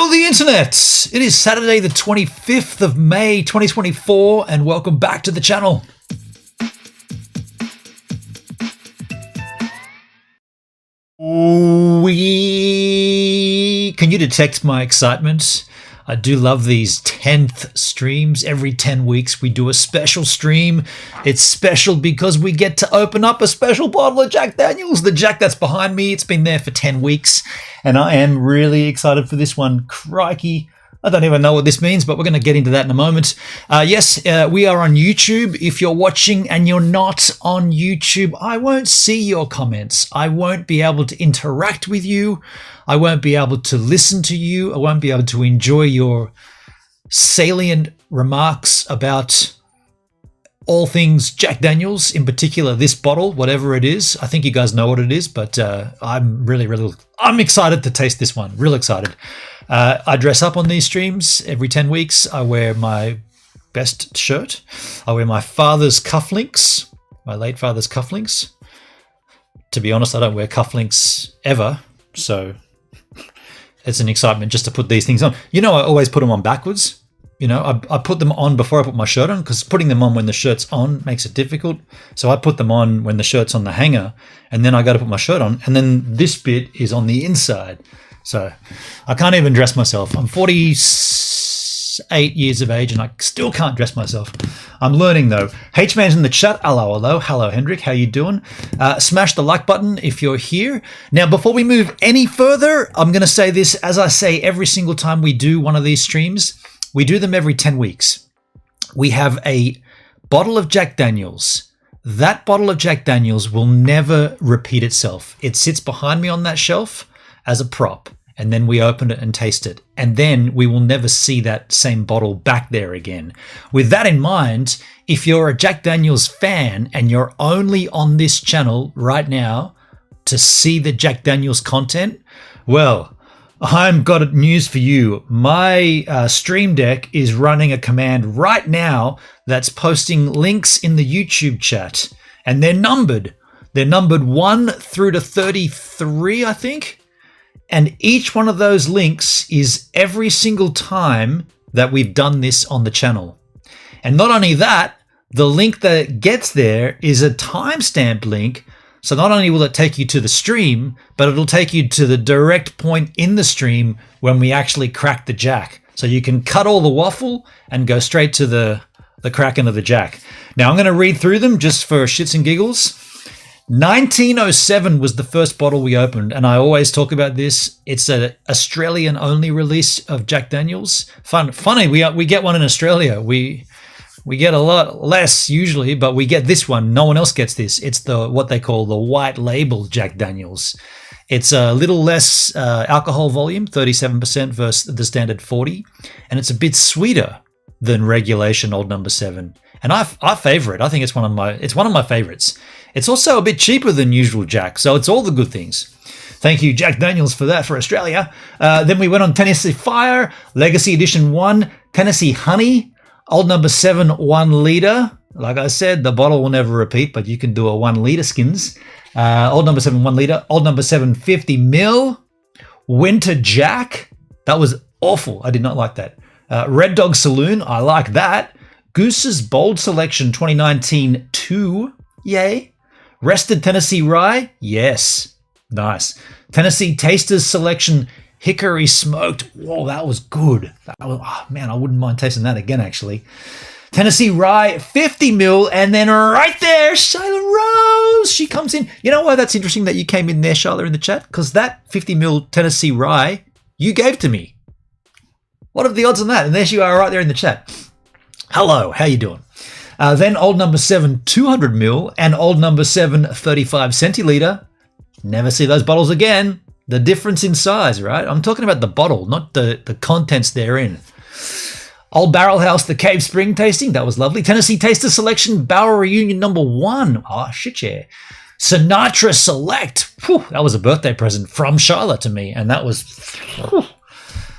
Hello, the internet! It is Saturday, the 25th of May, 2024, and welcome back to the channel. Can you detect my excitement? I do love these 10th streams. Every 10 weeks we do a special stream. It's special because we get to open up a special bottle of Jack Daniels. The Jack that's behind me, it's been there for 10 weeks. And I am really excited for this one. Crikey. I don't even know what this means, but we're going to get into that in a moment. Yes, we are on YouTube. If you're watching and you're not on YouTube, I won't see your comments. I won't be able to interact with you. I won't be able to listen to you. I won't be able to enjoy your salient remarks about all things Jack Daniels, in particular this bottle, whatever it is. I think you guys know what it is, but I'm excited to taste this one. Real excited. I dress up on these streams every 10 weeks. I wear my best shirt. I wear my father's cufflinks, my late father's cufflinks. To be honest, I don't wear cufflinks ever, so it's an excitement just to put these things on. You know, I always put them on backwards. You know, I put them on before I put my shirt on, because putting them on when the shirt's on makes it difficult. So I put them on when the shirt's on the hanger, and then I got to put my shirt on, and then this bit is on the inside. So I can't even dress myself. I'm 48 years of age and I still can't dress myself. I'm learning though. H-Man's in the chat. Hello. Hello, Hendrik. How you doing? Smash the like button if you're here. Now, before we move any further, I'm going to say this, as I say every single time we do one of these streams. We do them every 10 weeks. We have a bottle of Jack Daniels. That bottle of Jack Daniels will never repeat itself. It sits behind me on that shelf as a prop, and then we open it and taste it, and then we will never see that same bottle back there again. With that in mind, if you're a Jack Daniels fan and you're only on this channel right now to see the Jack Daniels content, well, I've got news for you. My Stream Deck is running a command right now that's posting links in the YouTube chat, and they're numbered. They're numbered 1 through to 33, I think. And each one of those links is every single time that we've done this on the channel. And not only that, the link that gets there is a timestamp link. So not only will it take you to the stream, but it'll take you to the direct point in the stream when we actually crack the Jack. So you can cut all the waffle and go straight to the cracking of the Jack. Now I'm going to read through them just for shits and giggles. 1907 was the first bottle we opened, and I always talk about this. It's an Australian-only release of Jack Daniels. Funny, we get one in Australia. We get a lot less usually, but we get this one. No one else gets this. It's what they call the white label Jack Daniels. It's a little less alcohol volume, 37% versus the standard 40, and it's a bit sweeter than regulation Old Number 7. And I favor it. I think it's one of my favorites. It's also a bit cheaper than usual Jack, so it's all the good things. Thank you, Jack Daniels, for that for Australia. Then we went on Tennessee Fire, Legacy Edition 1, Tennessee Honey, Old Number 7 1 litre. Like I said, the bottle will never repeat, but you can do a 1 litre skins. Old Number 7 1 litre, Old Number 7 50 mil, Winter Jack. That was awful. I did not like that. Red Dog Saloon, I like that. Goose's Bold Selection 2019 2, yay. Rested Tennessee Rye, yes, nice. Tennessee Tasters Selection Hickory Smoked, whoa, that was good. Man, I wouldn't mind tasting that again, actually. Tennessee Rye 50 mil, and then right there, Shyla Rose, she comes in. You know why that's interesting that you came in there, Shyla, in the chat? Because that 50 mil Tennessee Rye you gave to me. What are the odds on that? And there you are right there in the chat. Hello, how you doing? Then Old Number 7 200 mil and Old Number 7 35 centiliter. Never see those bottles again. The difference in size, right? I'm talking about the bottle, not the contents therein. Old Barrel House, the Cave Spring tasting. That was lovely. Tennessee Taster Selection Barrel Reunion number 1. Oh, shit, yeah. Sinatra Select. Whew, that was a birthday present from Charlotte to me. And that was... Whew.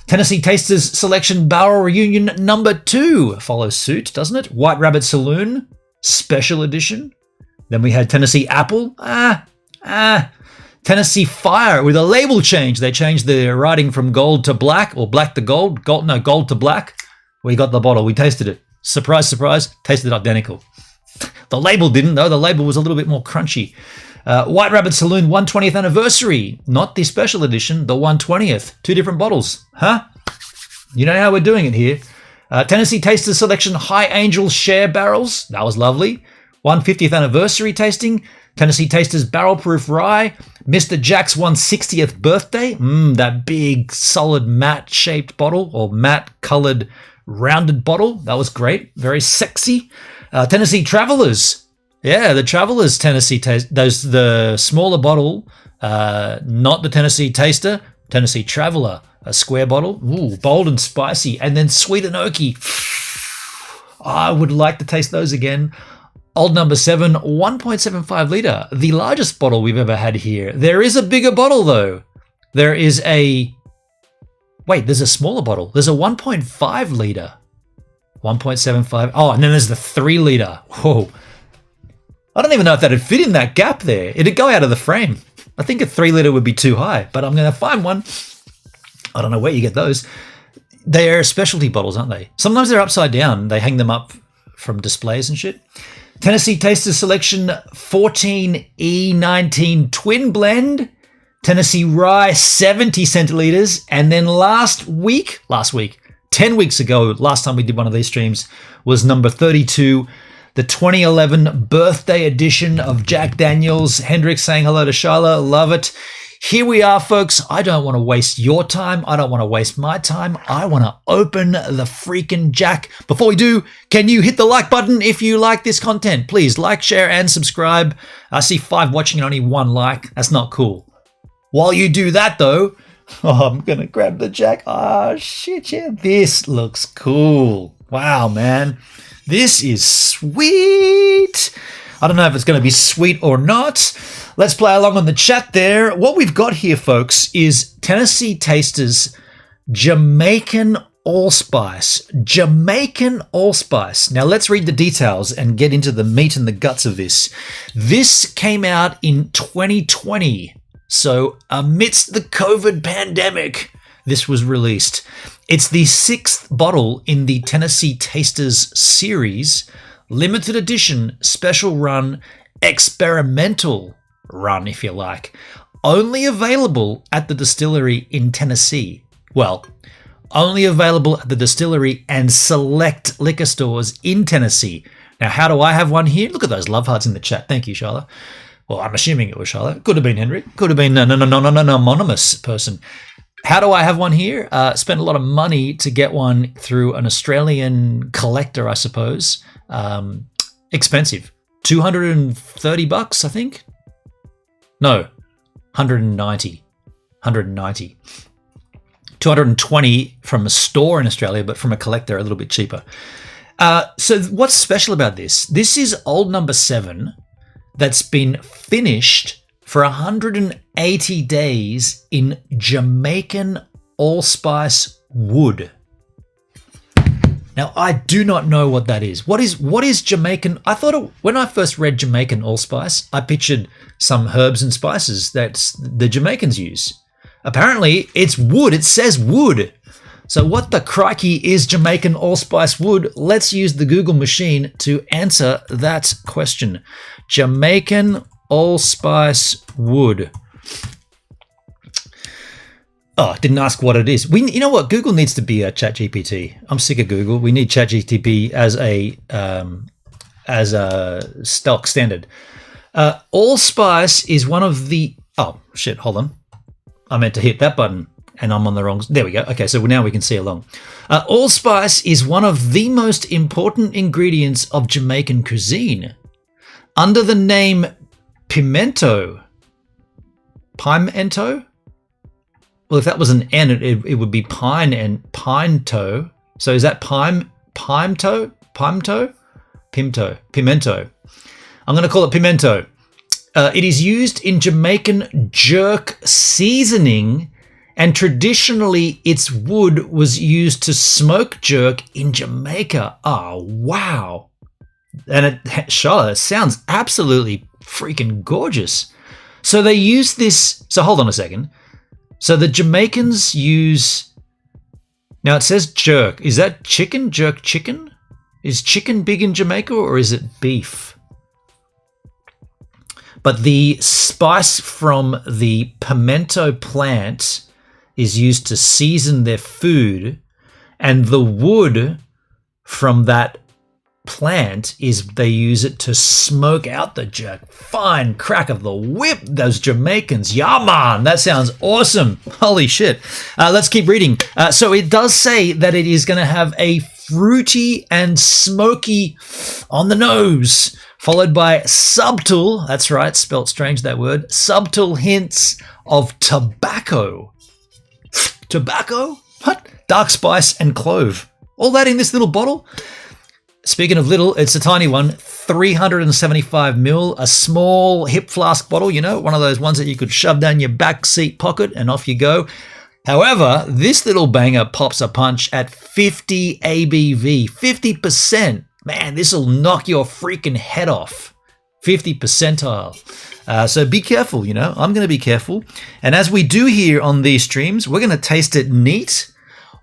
Tennessee Tasters Selection Barrel Reunion number 2 follows suit, doesn't it? White Rabbit Saloon, Special Edition. Then we had Tennessee Apple. Tennessee Fire with a label change. They changed the writing from gold to black, or black to gold. Gold to black. We got the bottle. We tasted it. Surprise, surprise. Tasted identical. The label didn't, though. The label was a little bit more crunchy. White Rabbit Saloon 120th anniversary. Not the special edition, the 120th. 2 different bottles. Huh? You know how we're doing it here. Tennessee Tasters Selection High Angel Share Barrels. That was lovely. 150th anniversary tasting. Tennessee Tasters Barrel Proof Rye. Mr. Jack's 160th birthday. That big, solid, matte-shaped bottle, or matte-colored, rounded bottle. That was great. Very sexy. Tennessee Travelers. Yeah, the Travelers Tennessee Taste. The smaller bottle, not the Tennessee Taster. Tennessee Traveler, a square bottle. Ooh, bold and spicy. And then sweet and oaky. I would like to taste those again. Old number 7, 1.75 litre, the largest bottle we've ever had here. There is a bigger bottle, though. There's a smaller bottle. There's a 1.5 litre. 1.75. Oh, and then there's the 3 litre. Whoa. I don't even know if that'd fit in that gap there. It'd go out of the frame. I think a 3 litre would be too high, but I'm going to find one. I don't know where you get those. They're specialty bottles, aren't they? Sometimes they're upside down. They hang them up from displays and shit. Tennessee Tasters Selection 14E19 Twin Blend, Tennessee Rye 70 centiliters, and then last week, 10 weeks ago, last time we did one of these streams, was number 32, the 2011 birthday edition of Jack Daniels. Hendrix saying hello to Sharla, love it. Here we are, folks. I don't want to waste your time. I don't want to waste my time. I want to open the freaking Jack. Before we do, can you hit the like button if you like this content? Please like, share, and subscribe. I see 5 watching and only 1 like. That's not cool. While you do that, though, I'm going to grab the Jack. Oh, shit, yeah. This looks cool. Wow, man. This is sweet. I don't know if it's going to be sweet or not. Let's play along on the chat there. What we've got here, folks, is Tennessee Tasters Jamaican Allspice. Jamaican Allspice. Now, let's read the details and get into the meat and the guts of this. This came out in 2020. So, amidst the COVID pandemic, this was released. It's the 6th bottle in the Tennessee Tasters series, limited edition, special run, experimental run, if you like. Only available at the distillery in Tennessee. Well, only available at the distillery and select liquor stores in Tennessee. Now, how do I have one here? Look at those love hearts in the chat. Thank you, Charlotte. Well, I'm assuming it was Charlotte. Could have been Henry. Could have been an anonymous person. How do I have one here? Spent a lot of money to get one through an Australian collector, I suppose. Expensive. $230, I think. No, 190. 220 from a store in Australia, but from a collector, a little bit cheaper. So what's special about this? This is old number 7 that's been finished for 180 days in Jamaican Allspice wood. Now, I do not know what that is. What is Jamaican? I thought when I first read Jamaican Allspice, I pictured some herbs and spices that the Jamaicans use. Apparently, it's wood. It says wood. So what the crikey is Jamaican Allspice wood? Let's use the Google machine to answer that question. Jamaican Allspice wood. Oh, didn't ask what it is. You know what? Google needs to be a ChatGPT. I'm sick of Google. We need ChatGPT as a stock standard. Allspice is one of the. Oh shit! Hold on. I meant to hit that button, and I'm on the wrong. There we go. Okay, so now we can see along. Allspice is one of the most important ingredients of Jamaican cuisine, under the name pimento. Pimento. Well, if that was an N, it would be pine and pimento. So is that pimento? Pimento. I'm going to call it pimento. It is used in Jamaican jerk seasoning, and traditionally its wood was used to smoke jerk in Jamaica. Oh, wow. And Charlotte, it sounds absolutely freaking gorgeous. So they use this. So hold on a second. So the Jamaicans use. Now it says jerk. Is that chicken? Jerk chicken? Is chicken big in Jamaica or is it beef? But the spice from the pimento plant is used to season their food, and the wood from that plant is they use it to smoke out the jerk. Fine crack of the whip, those Jamaicans. Yeah, man, that sounds awesome. Holy shit. Let's keep reading. So it does say that it is going to have a fruity and smoky on the nose, followed by subtle, that's right, spelt strange that word, subtle hints of tobacco. Tobacco? What? Dark spice and clove. All that in this little bottle? Speaking of little, it's a tiny one, 375 ml, a small hip flask bottle, you know, one of those ones that you could shove down your back seat pocket and off you go. However, this little banger pops a punch at 50 ABV, 50%. Man, this will knock your freaking head off. 50 percentile. So be careful, you know, I'm going to be careful. And as we do here on these streams, we're going to taste it neat.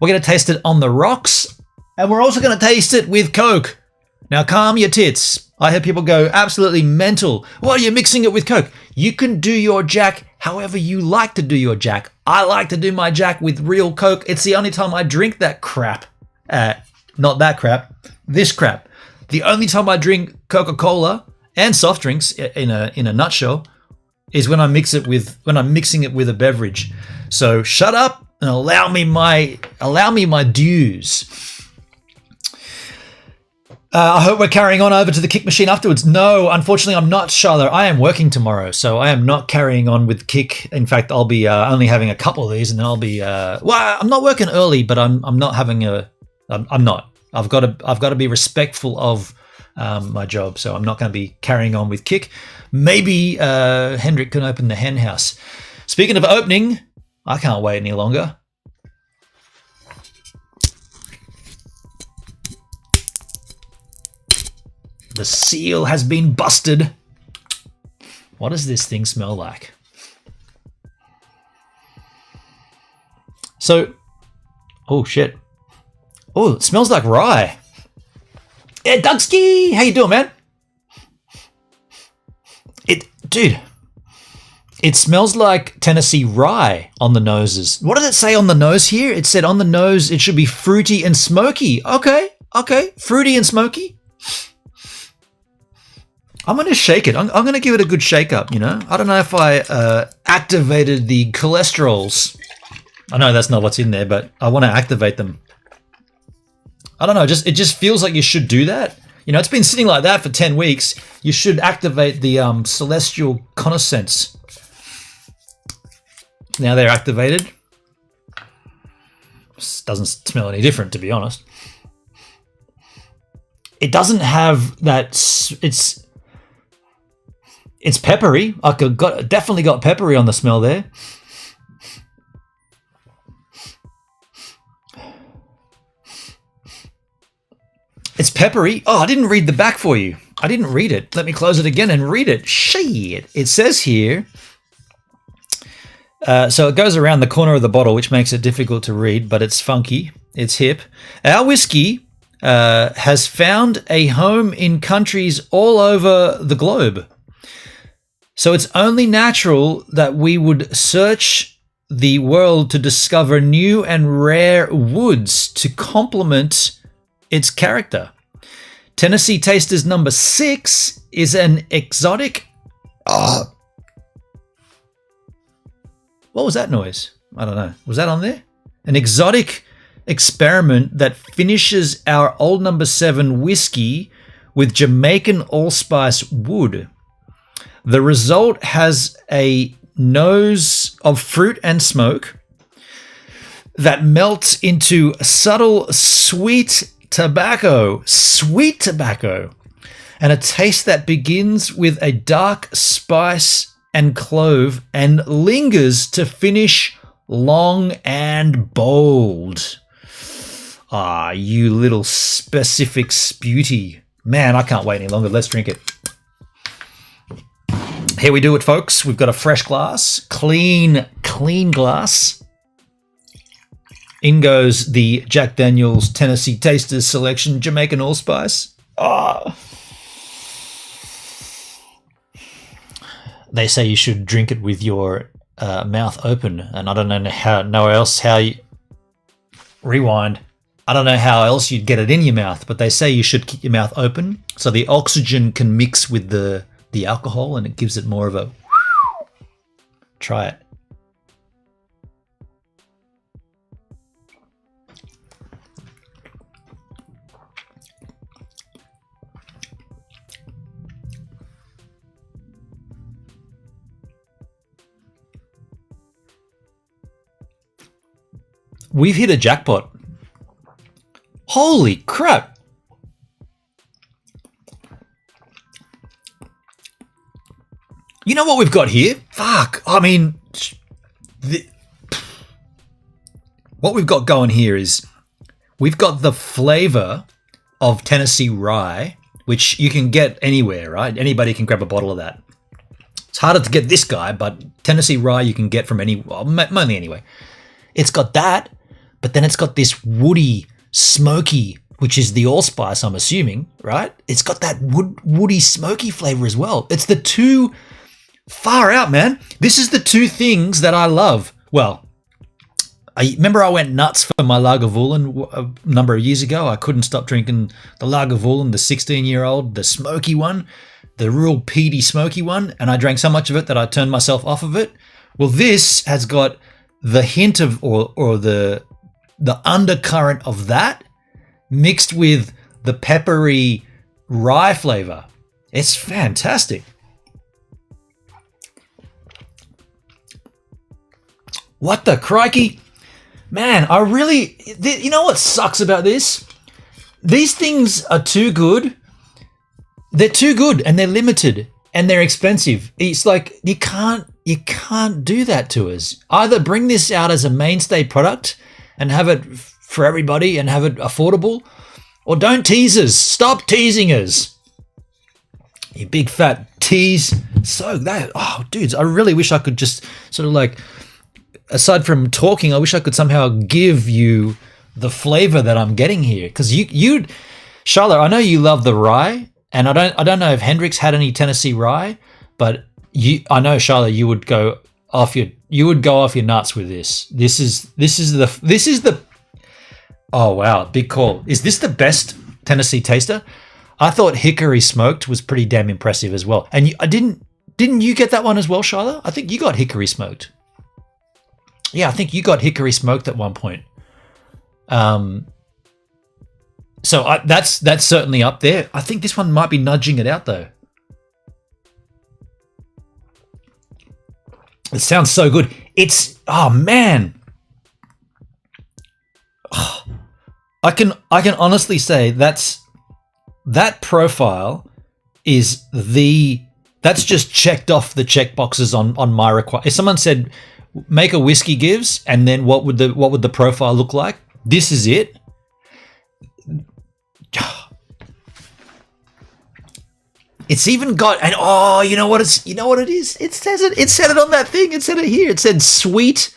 We're going to taste it on the rocks. And we're also going to taste it with Coke. Now, calm your tits. I heard people go absolutely mental. Why are you mixing it with Coke? You can do your Jack however you like to do your Jack. I like to do my Jack with real Coke. It's the only time I drink that crap. Not that crap. This crap. The only time I drink Coca-Cola and soft drinks in a nutshell is when I'm mixing it with a beverage. So shut up and allow me my dues. I hope we're carrying on over to the Kick machine afterwards. No, unfortunately, I'm not, Charlotte. I am working tomorrow, so I am not carrying on with Kick. In fact, I'll be only having a couple of these, and then I'll be. Well, I'm not working early, but I'm not having a. I'm not. I've got to be respectful of my job, so I'm not going to be carrying on with Kick. Maybe Hendrik can open the hen house. Speaking of opening, I can't wait any longer. The seal has been busted. What does this thing smell like? So, oh shit. Oh, it smells like rye. Yeah, Dugsky, how you doing, man? Dude, it smells like Tennessee rye on the noses. What did it say on the nose here? It said on the nose it should be fruity and smoky. Okay, fruity and smoky. I'm going to shake it. I'm going to give it a good shake up, you know? I don't know if I activated the cholesterols. I know that's not what's in there, but I want to activate them. I don't know. It just feels like you should do that. You know, it's been sitting like that for 10 weeks. You should activate the celestial connaissance. Now they're activated. Doesn't smell any different, to be honest. It doesn't have that. It's peppery. Definitely got peppery on the smell there. It's peppery. Oh, I didn't read the back for you. I didn't read it. Let me close it again and read it. Shit. It says here. So it goes around the corner of the bottle, which makes it difficult to read, but it's funky. It's hip. Our whiskey has found a home in countries all over the globe. So it's only natural that we would search the world to discover new and rare woods to complement its character. Tennessee Tasters number 6 is an exotic. What was that noise? I don't know. Was that on there? An exotic experiment that finishes our old number 7 whiskey with Jamaican Allspice wood. The result has a nose of fruit and smoke that melts into subtle sweet tobacco, and a taste that begins with a dark spice and clove and lingers to finish long and bold. Ah, you little specific beauty. Man, I can't wait any longer. Let's drink it. Here we do it, folks. We've got a fresh glass, clean glass. In goes the Jack Daniel's Tennessee Tasters Selection Jamaican Allspice. Oh. They say you should drink it with your mouth open, and I don't know how you rewind. I don't know how else you'd get it in your mouth, but they say you should keep your mouth open so the oxygen can mix with the alcohol and it gives it more of a. Try it. We've hit a jackpot. Holy crap. You know what we've got here? Fuck. I mean, what we've got going here is we've got the flavor of Tennessee rye, which you can get anywhere, right? Anybody can grab a bottle of that. It's harder to get this guy, but Tennessee rye you can get from mainly anyway. It's got that. But then it's got this woody, smoky, which is the allspice, I'm assuming, right? It's got that woody, smoky flavor as well. It's the two, far out, man. This is the two things that I love. Well, I remember I went nuts for my Lagavulin a number of years ago. I couldn't stop drinking the Lagavulin, the 16-year-old, the smoky one, the real peaty, smoky one. And I drank so much of it that I turned myself off of it. Well, this has got the hint of, or the undercurrent of that mixed with the peppery rye flavor. It's fantastic. What the crikey? Man, you know what sucks about this? These things are too good. They're too good and they're limited and they're expensive. It's like you can't do that to us. Either bring this out as a mainstay product and have it for everybody and have it affordable, or don't tease us. Stop teasing us. You big fat tease. Dudes, I really wish I could just sort of like, aside from talking, I wish I could somehow give you the flavor that I'm getting here. Because you, Charlotte, I know you love the rye, and I don't know if Hendrix had any Tennessee rye, but I know, Charlotte, you would go off your nuts with this. This is the oh wow, big call. Is this the best Tennessee taster? I thought Hickory Smoked was pretty damn impressive as well. And didn't you get that one as well, Charlotte? I think you got Hickory Smoked. Yeah, I think you got Hickory Smoked at one point. So that's certainly up there. I think this one might be nudging it out though. It sounds so good. It's, oh man. Oh, I can honestly say that profile is that's just checked off the check boxes on my request. If someone said make a whiskey gives and then what would the profile look like? This is it. It's even got, and you know what it is? It said it on that thing. It said it here. It said sweet.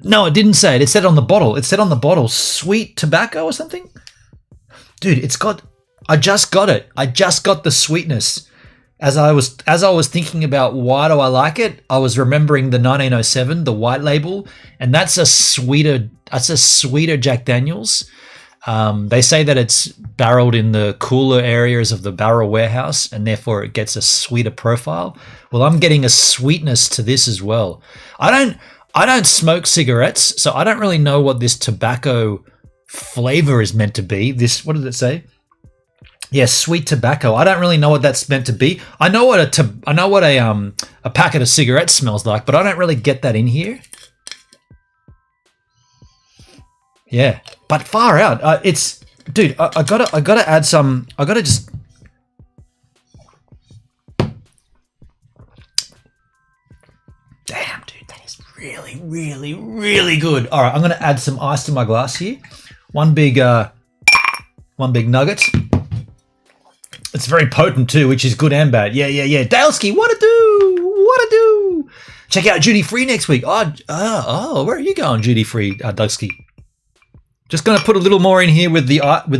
No, it didn't say it. It said on the bottle. It said on the bottle, sweet tobacco or something. Dude, I just got it. I just got the sweetness. As I was thinking about why do I like it, I was remembering the 1907, the white label, and that's a sweeter Jack Daniel's. They say that it's barreled in the cooler areas of the barrel warehouse and therefore it gets a sweeter profile. Well, I'm getting a sweetness to this as well. I don't smoke cigarettes, so I don't really know what this tobacco flavor is meant to be. What did it say? Yeah, sweet tobacco. I don't really know what that's meant to be. I know what a packet of cigarettes smells like, but I don't really get that in here. Yeah, but far out. Dude. I gotta add some. I gotta just. Damn, dude, that is really, really, really good. All right, I'm gonna add some ice to my glass here. One big nugget. It's It's very potent too, which is good and bad. Yeah. Daleski, what to do? Check out Duty Free next week. Oh, where are you going, Duty Free, Daleski? Just going to put a little more in here with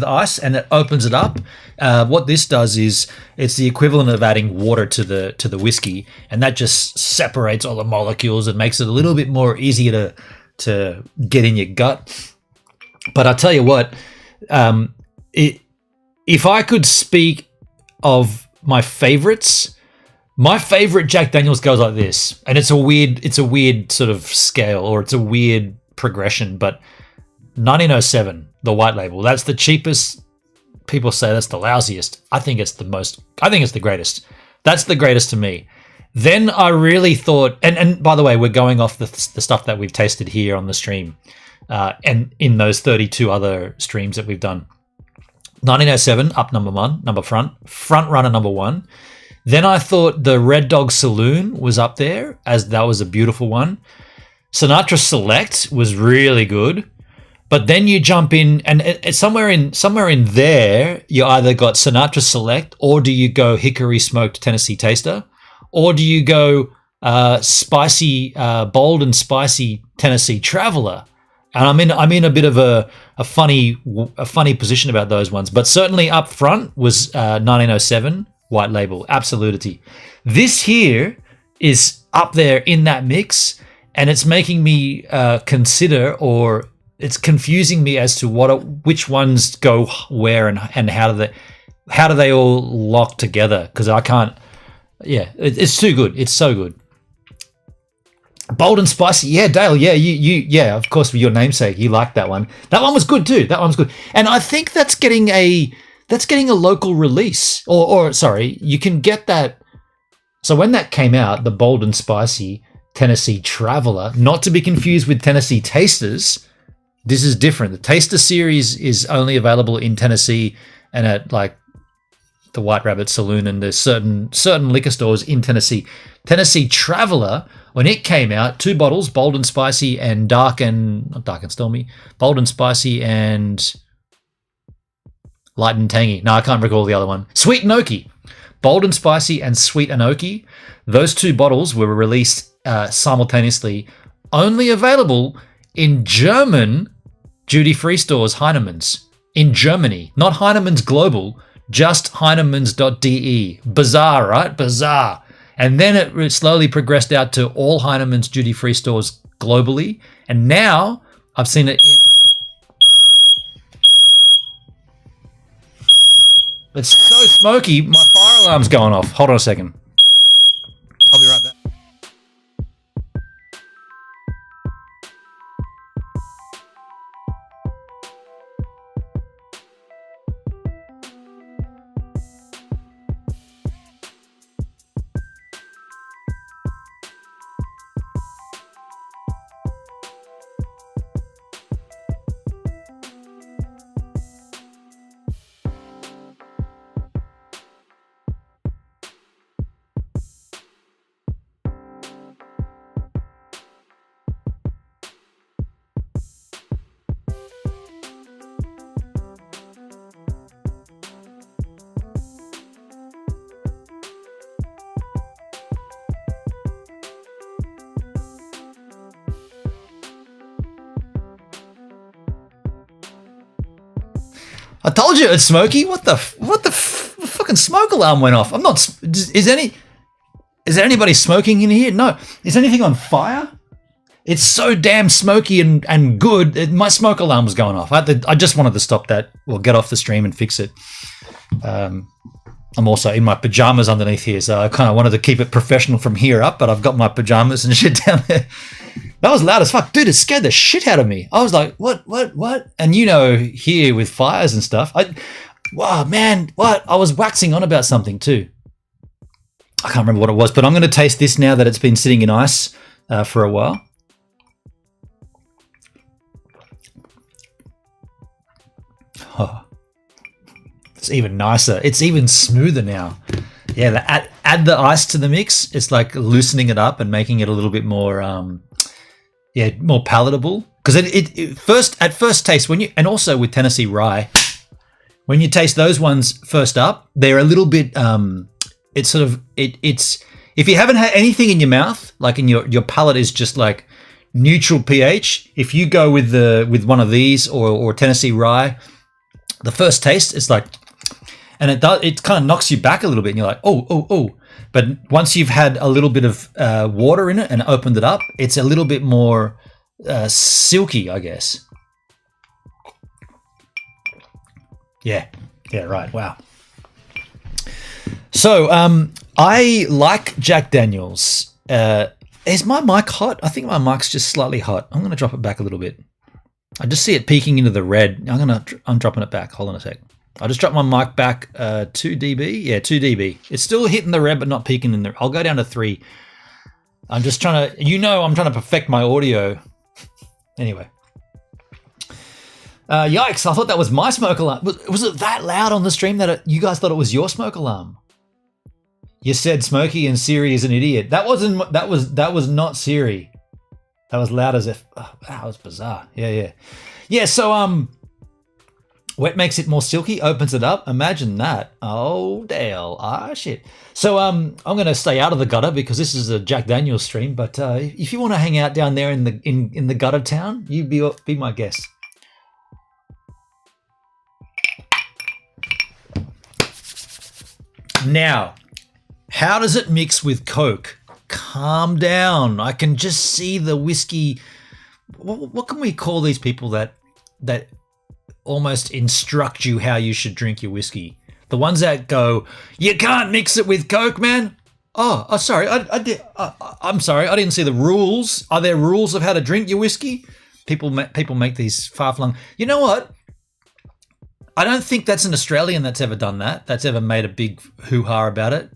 ice, and it opens it up. What this does is it's the equivalent of adding water to the whiskey, and that just separates all the molecules and makes it a little bit more easier to get in your gut. But I'll tell you what, if I could speak of my favorites, my favorite Jack Daniel's goes like this, and it's a weird sort of scale, or it's a weird progression, but 1907, the white label, that's the cheapest. People say that's the lousiest. I think it's the greatest. That's the greatest to me. Then I really thought, and by the way, we're going off the stuff that we've tasted here on the stream, and in those 32 other streams that we've done. 1907 up number one, front runner number one. Then I thought the Red Dog Saloon was up there, as that was a beautiful one. Sinatra Select was really good. But then you jump in, and it's somewhere in there, you either got Sinatra Select, or do you go Hickory Smoked Tennessee Taster, or do you go spicy, bold and spicy Tennessee Traveler? And I'm in a bit of a funny position about those ones. But certainly up front was 1907 white label, Absolutity. This here is up there in that mix, and it's making me consider, or it's confusing me as to which ones go where and how do they all lock together, because I can't. Yeah, it's too good. It's so good. Bold and spicy. Yeah, Dale. Yeah, yeah. Of course, with your namesake, you liked that one. That one was good too. That one was good, and I think that's getting a local release. Or sorry, you can get that. So when that came out, the Bold and Spicy Tennessee Traveler, not to be confused with Tennessee Tasters. This is different. The Taster series is only available in Tennessee and at like the White Rabbit Saloon, and there's certain liquor stores in Tennessee. Tennessee Traveler, when it came out, 2 bottles, Bold and Spicy and not Dark and Stormy, Bold and Spicy and Light and Tangy. No, I can't recall the other one. Sweet and Oaky. Bold and Spicy and Sweet and Oaky. Those 2 bottles were released simultaneously, only available in German duty-free stores, Heinemann's, in Germany. Not Heinemann's Global, just heinemann's.de. Bizarre, right? Bizarre. And then it slowly progressed out to all Heinemann's duty-free stores globally. And now I've seen it in... It's so smoky, my fire alarm's going off. Hold on a second. I'll be right back. I told you it's smoky. What the fucking smoke alarm went off? I'm not. Is there anybody smoking in here? No. Is anything on fire? It's so damn smoky and good. My smoke alarm was going off. I just wanted to stop that, or get off the stream and fix it. I'm also in my pajamas underneath here, so I kind of wanted to keep it professional from here up, but I've got my pajamas and shit down there. That was loud as fuck. Dude, it scared the shit out of me. I was like, what? And here with fires and stuff, wow, man, what? I was waxing on about something too. I can't remember what it was, but I'm going to taste this now that it's been sitting in ice for a while. Oh, it's even nicer. It's even smoother now. Yeah, add the ice to the mix. It's like loosening it up and making it a little bit more, more palatable. Because at first taste, and also with Tennessee Rye, When you taste those ones first up, they're a little bit. It's sort of it's if you haven't had anything in your mouth, like in your palate is just like neutral pH. If you go with one of these or Tennessee Rye, the first taste it's like, and it kind of knocks you back a little bit, and you're like, oh. But once you've had a little bit of water in it and opened it up, it's a little bit more silky, I guess. Yeah, right. Wow. So I like Jack Daniels. Is my mic hot? I think my mic's just slightly hot. I'm going to drop it back a little bit. I just see it peeking into the red. I'm dropping it back. Hold on a sec. I just dropped my mic back 2 dB. Yeah, 2 dB. It's still hitting the red, but not peaking in there. I'll go down to 3. I'm just trying to, I'm trying to perfect my audio. Anyway. Yikes, I thought that was my smoke alarm. Was it that loud on the stream that you guys thought it was your smoke alarm? You said Smokey and Siri is an idiot. That was not Siri. That was loud as if, that was bizarre. Yeah, so wet makes it more silky, opens it up. Imagine that. Oh, Dale. Shit. So I'm going to stay out of the gutter because this is a Jack Daniels stream, but if you want to hang out down there in the gutter town, you be my guest. Now, how does it mix with Coke? Calm down. I can just see the whiskey. What can we call these people that almost instruct you how you should drink your whiskey? The ones that go, you can't mix it with Coke, man. Oh, sorry. I'm sorry. I didn't see the rules. Are there rules of how to drink your whiskey? People make these far-flung. You know what? I don't think that's an Australian that's ever done that. That's ever made a big hoo-ha about it.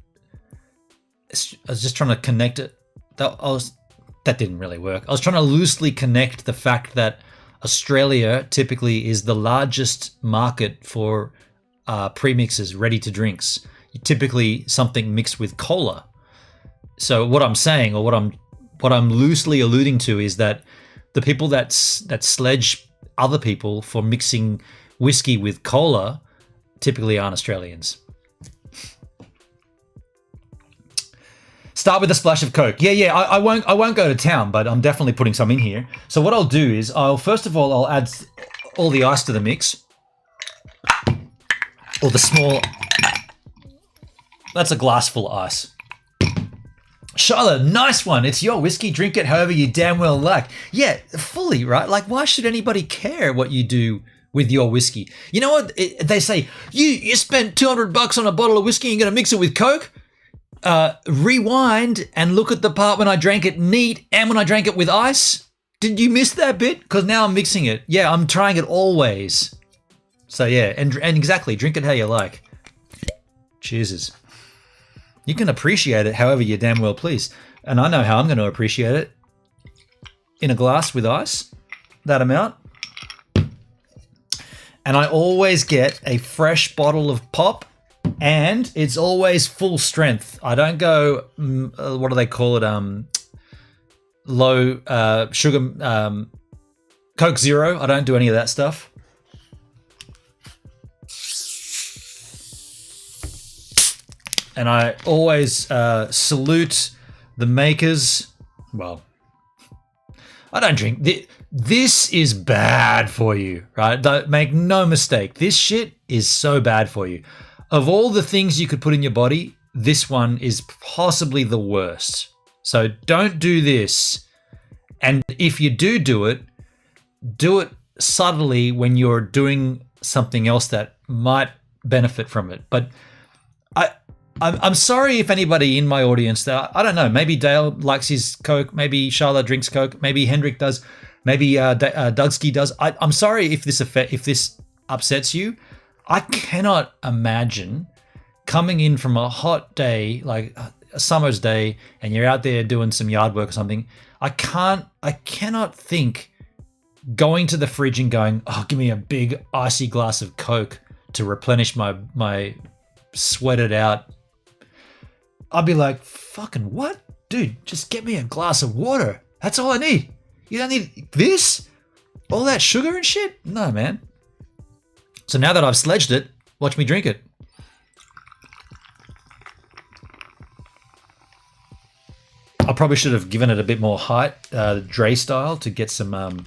I was just trying to connect it. That didn't really work. I was trying to loosely connect the fact that Australia typically is the largest market for premixes, ready-to-drinks. Typically something mixed with cola. So what I'm saying, or what I'm loosely alluding to, is that the people that sledge other people for mixing whiskey with cola typically aren't Australians. Start with a splash of Coke. Yeah. I won't go to town, but I'm definitely putting some in here. So what I'll do is I'll add all the ice to the mix, or the small. That's a glass full of ice. Charlotte, nice one. It's your whiskey. Drink it however you damn well like. Yeah, fully, right? Like, why should anybody care what you do with your whiskey? You know what? They say, you spent $200 on a bottle of whiskey and you're going to mix it with Coke? Rewind and look at the part when I drank it neat and when I drank it with ice. Did you miss that bit? Because now I'm mixing it. Yeah, I'm trying it always. So yeah, and exactly, drink it how you like. Cheers. You can appreciate it however you damn well please. And I know how I'm going to appreciate it. In a glass with ice, that amount. And I always get a fresh bottle of pop, and it's always full strength. I don't go, what do they call it? Low sugar, Coke Zero. I don't do any of that stuff. And I always salute the makers. Well, I don't drink. This is bad for you, right? Make no mistake. This shit is so bad for you. Of all the things you could put in your body, this one is possibly the worst. So don't do this. And if you do it subtly when you're doing something else that might benefit from it. But I'm sorry if anybody in my audience that, I don't know, maybe Dale likes his Coke, maybe Charlotte drinks Coke, maybe Hendrik does, maybe Dugsky does. I'm sorry if this upsets you. I cannot imagine coming in from a hot day, like a summer's day, and you're out there doing some yard work or something. I cannot think going to the fridge and going, oh, give me a big icy glass of Coke to replenish my sweated out. I'd be like, fucking what? Dude, just get me a glass of water. That's all I need. You don't need this? All that sugar and shit? No, man. So now that I've sledged it, Watch me drink it. I probably should have given it a bit more height, Dre style, to get some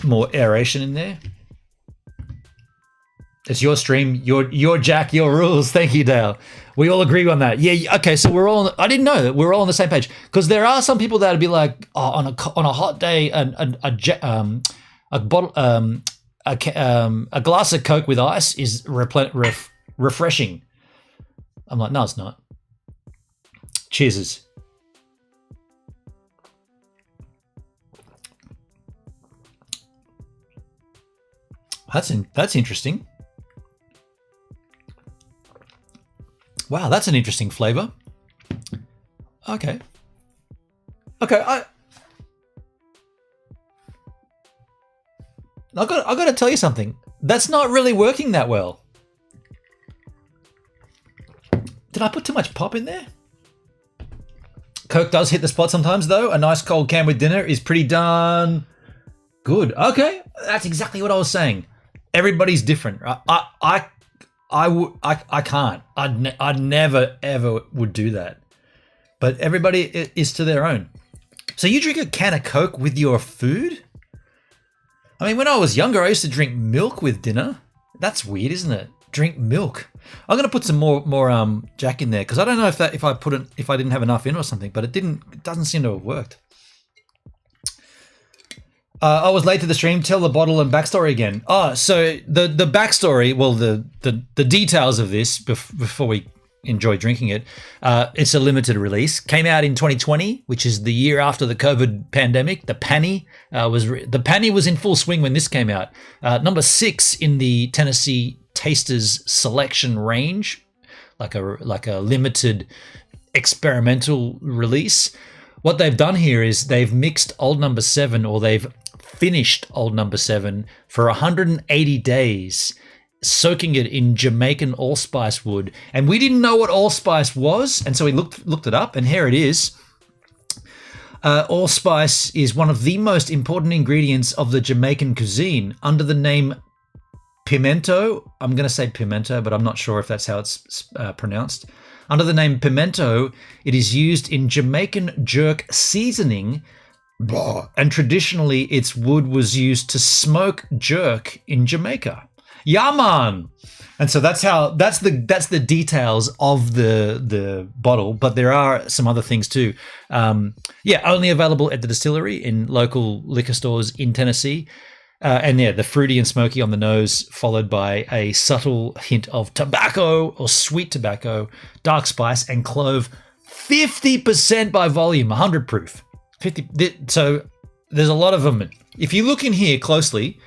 more aeration in there. It's your stream, your Jack, your rules. Thank you, Dale. We all agree on that. Yeah. Okay. So we're all. I didn't know that we're all on the same page, because there are some people that'd be like, oh, on a hot day, a bottle, a glass of Coke with ice is refreshing. I'm like, no, it's not. Cheers. That's interesting. Wow, that's an interesting flavor. Okay. I got to tell you something. That's not really working that well. Did I put too much pop in there? Coke does hit the spot sometimes, though. A nice cold can with dinner is pretty darn good. Okay, that's exactly what I was saying. Everybody's different. I can't. I'd never ever would do that. But everybody is to their own. So you drink a can of Coke with your food? I mean, when I was younger, I used to drink milk with dinner. That's weird, isn't it? Drink milk. I'm gonna put some more Jack in there, because I don't know if I didn't have enough in or something, but it doesn't seem to have worked. I was late to the stream. Tell the bottle and backstory again. Oh, so the backstory, well, the details of this before we enjoy drinking it. It's a limited release. Came out in 2020, which is the year after the COVID pandemic. The panny was in full swing when this came out. Number 6 in the Tennessee Tasters selection range, like a limited experimental release. What they've done here is they've mixed Old Number 7, or they've finished Old Number 7 for 180 days, soaking it in Jamaican Allspice wood. And we didn't know what allspice was, and so we looked it up, and here it is. Allspice is one of the most important ingredients of the Jamaican cuisine. Under the name pimento, I'm going to say pimento, but I'm not sure if that's how it's pronounced. Under the name pimento, it is used in Jamaican jerk seasoning, and traditionally its wood was used to smoke jerk in Jamaica. Yeah, man. And so that's the details of the bottle, but there are some other things too. Only available at the distillery in local liquor stores in Tennessee. The fruity and smoky on the nose, followed by a subtle hint of tobacco or sweet tobacco, dark spice, and clove. 50% by volume, 100 proof. 50. So there's a lot of them. If you look in here closely,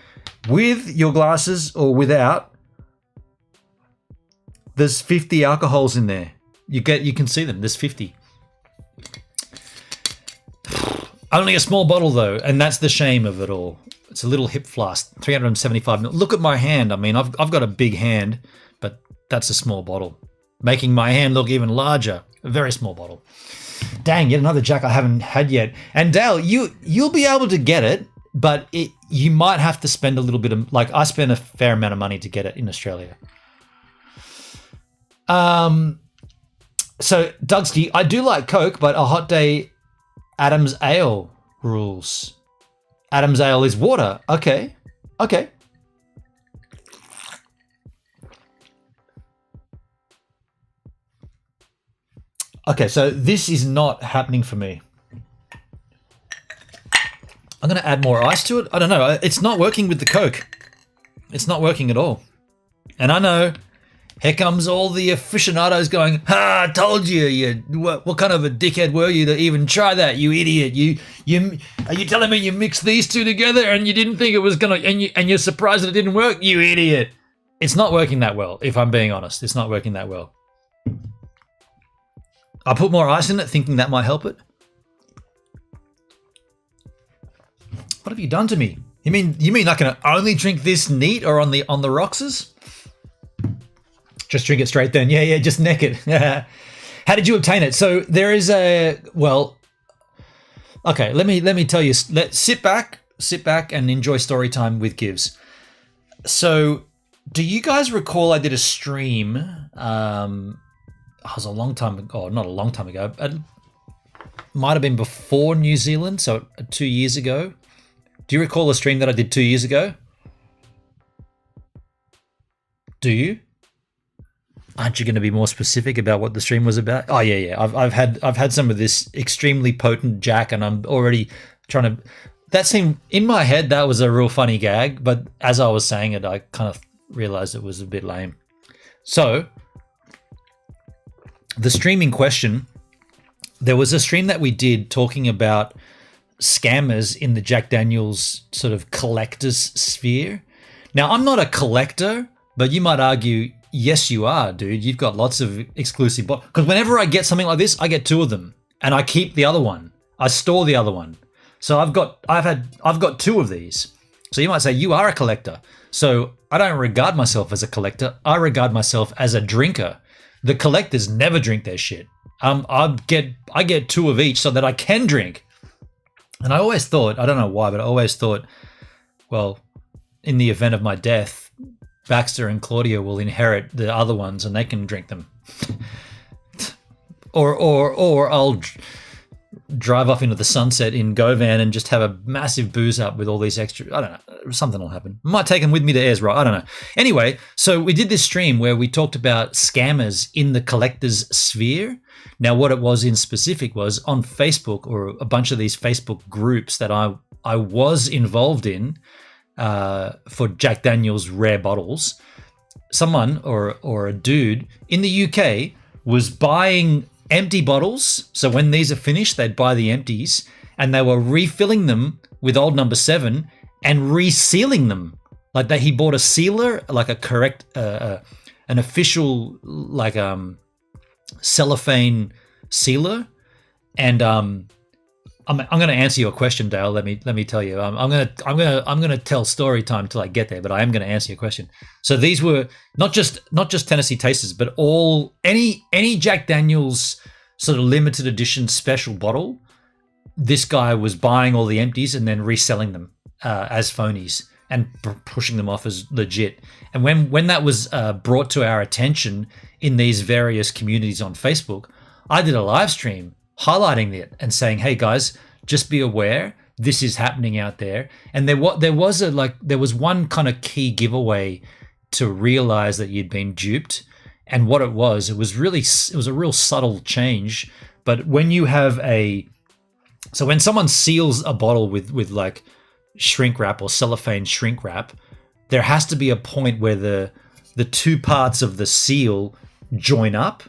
with your glasses or without, there's 50 alcohols in there. You can see them. There's 50. Only a small bottle though, and that's the shame of it all. It's a little hip flask, 375 ml. Look at my hand. I mean, I've got a big hand, but that's a small bottle, making my hand look even larger. A very small bottle. Dang, yet another Jack I haven't had yet. And Dale, you'll be able to get it, but you might have to spend a little bit of, like, I spent a fair amount of money to get it in Australia. So Dougski, I do like Coke, but a hot day Adam's Ale rules. Adam's Ale is water. Okay. Okay, so this is not happening for me. I'm going to add more ice to it. I don't know. It's not working with the Coke. It's not working at all. And I know, here comes all the aficionados going, "Ha, I told you, what kind of a dickhead were you to even try that, you idiot? Are you telling me you mixed these two together and you didn't think it was going to, and you're surprised that it didn't work, you idiot?" It's not working that well, if I'm being honest. It's not working that well. I put more ice in it thinking that might help it. What have you done to me? You mean I can only drink this neat or on the Roxas? Just drink it straight then. Yeah, just neck it. How did you obtain it? So there is okay, let me tell you. Let's sit back and enjoy story time with Gibbs. So Do you guys recall I did a stream? It was a long time ago, not a long time ago. It might have been before New Zealand, so 2 years ago. Do you recall a stream that I did 2 years ago? Do you? Aren't you going to be more specific about what the stream was about? Oh yeah. I've had some of this extremely potent Jack, and I'm already trying to. That seemed in my head that was a real funny gag, but as I was saying it, I kind of realized it was a bit lame. So the stream in question, there was a stream that we did talking about scammers in the Jack Daniels sort of collector's sphere. Now, I'm not a collector, but you might argue, yes, you are, dude. You've got lots of exclusive bottles. Because whenever I get something like this, I get 2 of them, and I keep the other one. I store the other one. So I've got 2 of these. So you might say you are a collector. So I don't regard myself as a collector. I regard myself as a drinker. The collectors never drink their shit. I get 2 of each so that I can drink. And I always thought, I don't know why, but I always thought, well, in the event of my death, Baxter and Claudia will inherit the other ones and they can drink them. or I'll drive off into the sunset in Govan and just have a massive booze up with all these extra, I don't know, something will happen. Might take them with me to Ezra, I don't know. Anyway, so we did this stream where we talked about scammers in the collector's sphere. Now, what it was in specific was on Facebook, or a bunch of these Facebook groups that I was involved in for Jack Daniels rare bottles. Someone or a dude in the UK was buying empty bottles. So when these are finished, they'd buy the empties, and they were refilling them with old number 7 and resealing them. Like he bought a sealer, like a correct, an official, like cellophane sealer, and I'm going to answer your question, Dale. Let me tell you. I'm going to tell story time till I get there, but I am going to answer your question. So these were not just Tennessee Tasters, but any Jack Daniels sort of limited edition special bottle. This guy was buying all the empties and then reselling them as phonies and pushing them off as legit. And when that was brought to our attention in these various communities on Facebook, I did a live stream highlighting it and saying, "Hey guys, just be aware, this is happening out there." And there was one kind of key giveaway to realize that you'd been duped. And what it was a real subtle change. But when you have when someone seals a bottle with like shrink wrap or cellophane shrink wrap, there has to be a point where the 2 parts of the seal join up,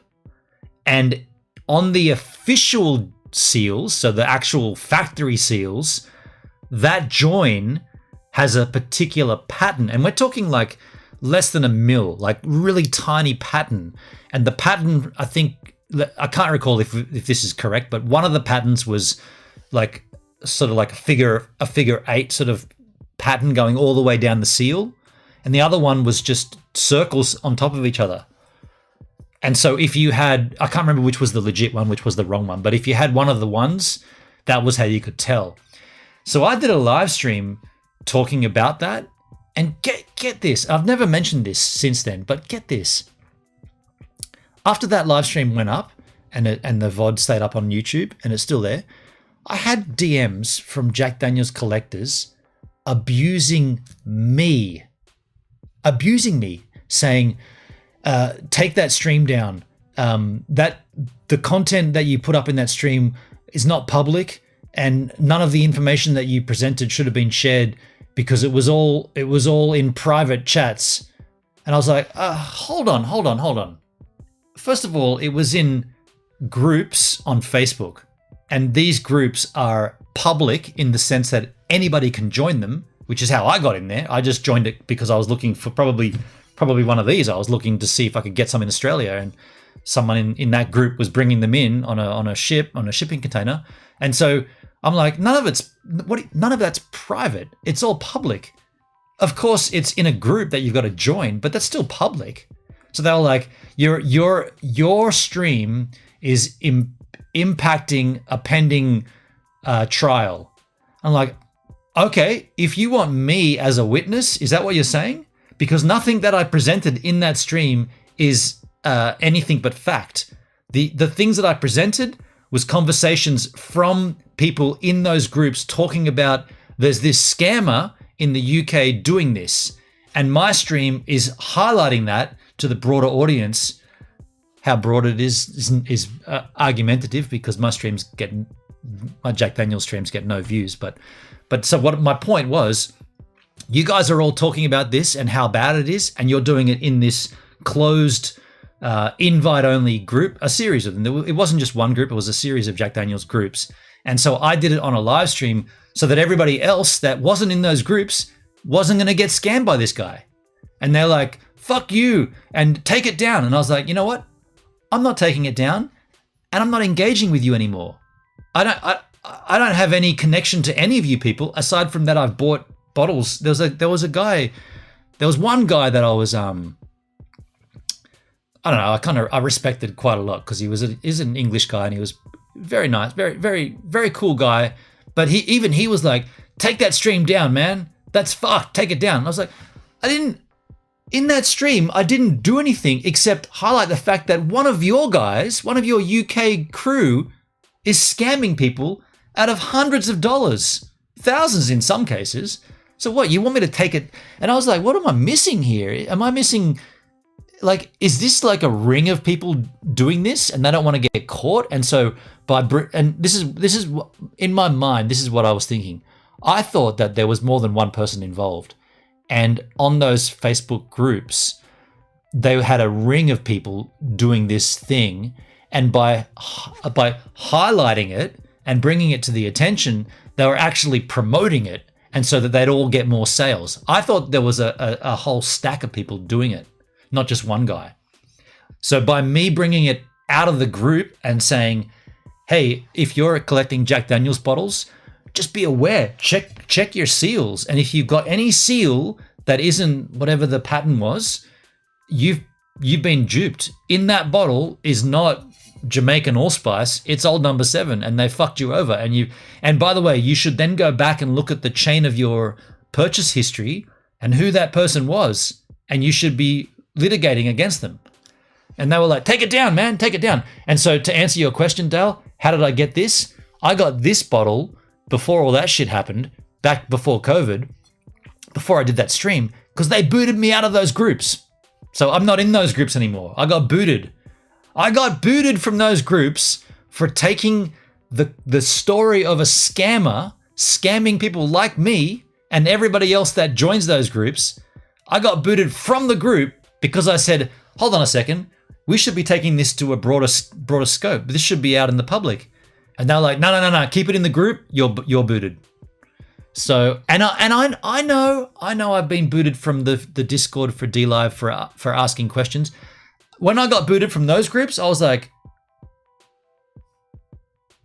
and on the official seals, so the actual factory seals, that join has a particular pattern. And we're talking like less than a mil, like really tiny pattern. And the pattern, I can't recall if this is correct, but one of the patterns was like sort of like a figure 8 sort of pattern going all the way down the seal. And the other one was just circles on top of each other. And so if you had, I can't remember which was the legit one, which was the wrong one, but if you had one of the ones, that was how you could tell. So I did a live stream talking about that, and get this, I've never mentioned this since then, but get this. After that live stream went up and the VOD stayed up on YouTube and it's still there, I had DMs from Jack Daniels collectors abusing me, saying, take that stream down. That the content that you put up in that stream is not public, and none of the information that you presented should have been shared because it was all in private chats. And I was like, hold on. First of all, it was in groups on Facebook, and these groups are public in the sense that anybody can join them, which is how I got in there. I just joined it because I was looking for probably one of these. I was looking to see if I could get some in Australia, and someone in that group was bringing them in on a shipping container. And so I'm like, none of that's private. It's all public. Of course, it's in a group that you've got to join, but that's still public. So they were like, your stream is impacting a pending trial. I'm like, okay, if you want me as a witness, is that what you're saying? because nothing that I presented in that stream is anything but fact. The things that I presented was conversations from people in those groups talking about there's this scammer in the UK doing this. And my stream is highlighting that to the broader audience. How broad it is argumentative, because my Jack Daniel's streams get no views. But so what my point was, you guys are all talking about this and how bad it is, and you're doing it in this closed invite-only group, a series of them. It wasn't just one group, it was a series of Jack Daniel's groups. And so I did it on a live stream so that everybody else that wasn't in those groups wasn't going to get scammed by this guy. And they're like, fuck you, and take it down. And I was like, you know what? I'm not taking it down, and I'm not engaging with you anymore. I don't have any connection to any of you people aside from that I've bought bottles. There was one guy that I was I don't know, I respected quite a lot because he's an English guy and he was very nice, very, very, very cool guy. But he was like, take that stream down, man. That's fucked. Take it down. And I was like, in that stream, I didn't do anything except highlight the fact that one of your UK crew is scamming people out of hundreds of dollars, thousands in some cases. So what, you want me to take it? And I was like, what am I missing here? Am I missing, like, is this like a ring of people doing this and they don't want to get caught? And so this is in my mind, this is what I was thinking. I thought that there was more than one person involved. And on those Facebook groups, they had a ring of people doing this thing. And by highlighting it and bringing it to the attention, they were actually promoting it, and so that they'd all get more sales. I thought there was a whole stack of people doing it, not just one guy. So by me bringing it out of the group and saying, hey, if you're collecting Jack Daniel's bottles, just be aware, check your seals. And if you've got any seal that isn't whatever the pattern was, you've been duped. In that bottle is not Jamaican Allspice, it's old number 7, and they fucked you over. And by the way, you should then go back and look at the chain of your purchase history and who that person was, and you should be litigating against them. And they were like, take it down, man, take it down. And so to answer your question, Dale, how did I get this? I got this bottle before all that shit happened, back before COVID, before I did that stream, because they booted me out of those groups. So I'm not in those groups anymore. I got booted. I got booted from those groups for taking the story of a scammer, scamming people like me and everybody else that joins those groups. I got booted from the group because I said, hold on a second, we should be taking this to a broader scope. This should be out in the public. And they're like, no, keep it in the group. You're booted. So, and I know I've been booted from the Discord for DLive for asking questions. When I got booted from those groups, I was like,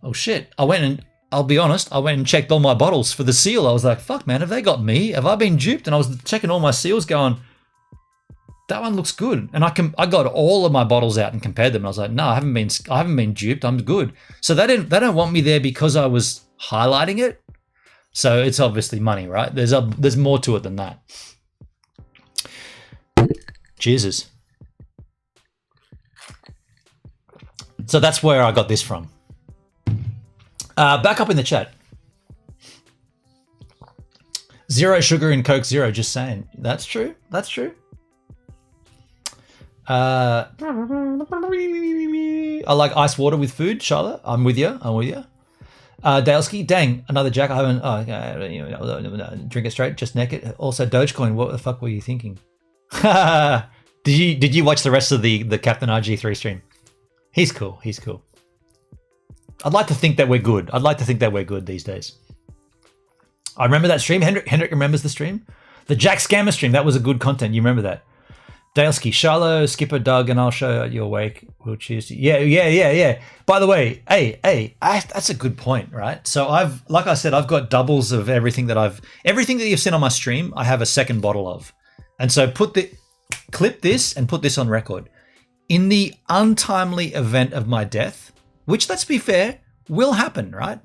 oh shit. I'll be honest, I went and checked all my bottles for the seal. I was like, fuck man, have they got me? Have I been duped? And I was checking all my seals going, that one looks good. And I got all of my bottles out and compared them. And I was like, no, I haven't been duped. I'm good. So they don't want me there because I was highlighting it. So it's obviously money, right? There's more to it than that. Jesus. So that's where I got this from. Back up in the chat. Zero sugar in Coke Zero, just saying. That's true. That's true. I like ice water with food, Charlotte. I'm with you. Dalesky, dang, another Jack. I haven't. Drink it straight, just neck it. Also, Dogecoin. What the fuck were you thinking? Did you watch the rest of the Captain RG3 stream? He's cool. I'd like to think that we're good. These days. I remember that stream. Hendrik remembers the stream. The Jack Scammer stream. That was a good content. You remember that? Dalesky, Charlo, Skipper, Doug, and I'll show you your wake. We'll choose. Yeah. By the way, hey, that's a good point, right? So I've got doubles of everything that you've seen on my stream. I have a second bottle of, and so clip this and put this on record. In the untimely event of my death, which, let's be fair, will happen, right?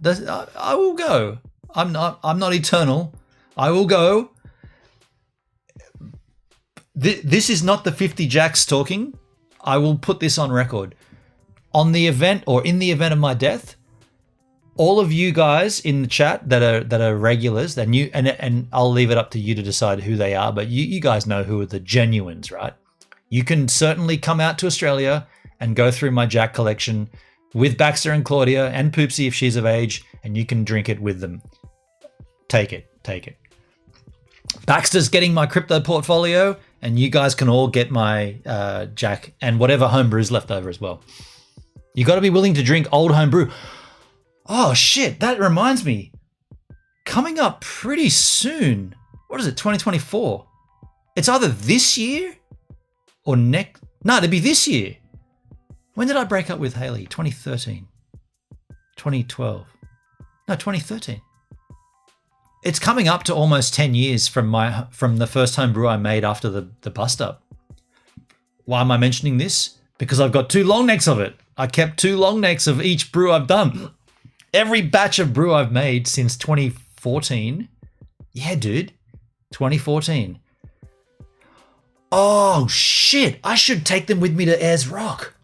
I will go. I'm not eternal. I will go. This is not the 50 Jacks talking. I will put this on record. On the event, or in the event of my death, all of you guys in the chat that are regulars, that new, and I'll leave it up to you to decide who they are, but you guys know who are the genuines, right? You can certainly come out to Australia and go through my Jack collection with Baxter and Claudia and Poopsie if she's of age, and you can drink it with them. Take it. Baxter's getting my crypto portfolio, and you guys can all get my Jack and whatever homebrew's left over as well. You got to be willing to drink old homebrew. Oh shit, that reminds me. Coming up pretty soon. What is it, 2024? It's either this year or next. No, it'd be this year. When did I break up with Haley? 2013. 2012. No, 2013. It's coming up to almost 10 years from the first home brew I made after the bust up. Why am I mentioning this? Because I've got 2 long necks of it. I kept 2 long necks of each brew I've done. Every batch of brew I've made since 2014. Yeah, dude. 2014. Oh, shit. I should take them with me to Ayers Rock.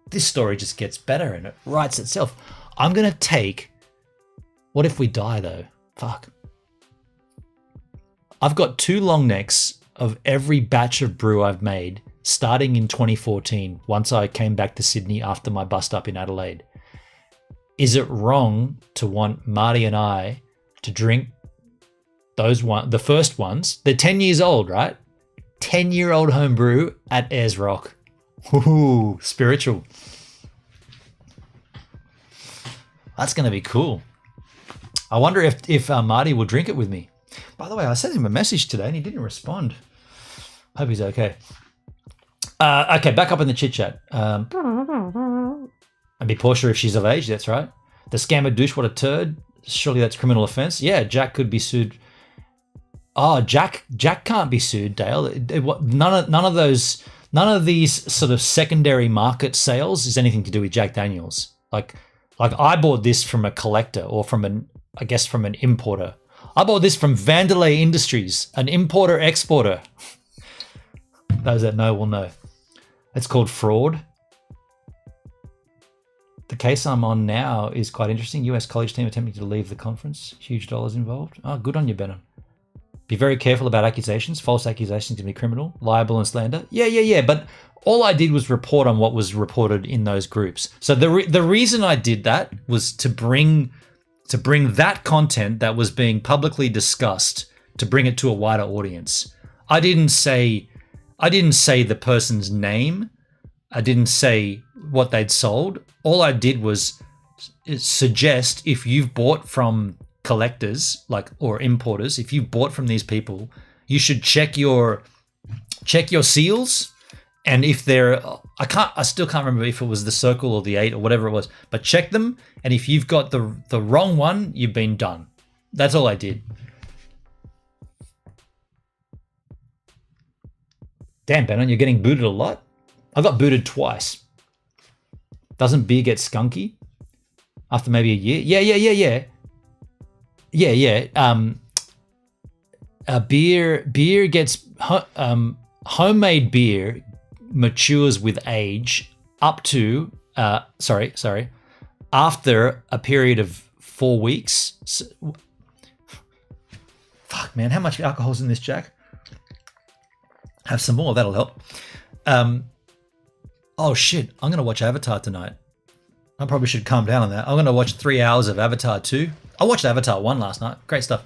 This story just gets better and it writes itself. I'm going to take... What if we die, though? Fuck. I've got 2 long necks of every batch of brew I've made starting in 2014, once I came back to Sydney after my bust up in Adelaide. Is it wrong to want Marty and I to drink the first ones? They're 10 years old, right? 10-year-old homebrew at Ayers Rock. Ooh, spiritual. That's going to be cool. I wonder if Marty will drink it with me. By the way, I sent him a message today and he didn't respond. Hope he's okay. Okay, back up in the chit chat. And be Portia if she's of age. That's right. The scammer douche, what a turd. Surely that's criminal offence. Yeah, Jack could be sued. Oh, Jack can't be sued, Dale. None of these sort of secondary market sales is anything to do with Jack Daniels. Like I bought this from a collector or from an importer. I bought this from Vanderlei Industries, an importer-exporter. Those that know will know. It's called fraud. The case I'm on now is quite interesting. US college team attempting to leave the conference. Huge dollars involved. Oh, good on you, Benham. Be very careful about accusations. False accusations can be criminal. Libel and slander. Yeah. But all I did was report on what was reported in those groups. So the reason I did that was to bring that content that was being publicly discussed, to bring it to a wider audience. I didn't say the person's name. I didn't say what they'd sold. All I did was suggest, if you've bought from collectors or importers, if you've bought from these people, you should check your seals. And if they're, I still can't remember if it was the circle or the 8 or whatever it was, but check them. And if you've got the wrong one, you've been done. That's all I did. Damn, Bannon, you're getting booted a lot. I got booted twice. Doesn't beer get skunky after maybe a year? Yeah. Beer gets homemade beer matures with age up to after a period of 4 weeks. Fuck, man, how much alcohol's in this, Jack? Have some more, that'll help. Oh shit, I'm gonna watch Avatar tonight. I probably should calm down on that. I'm gonna watch 3 hours of Avatar 2. I watched Avatar 1 last night. Great stuff.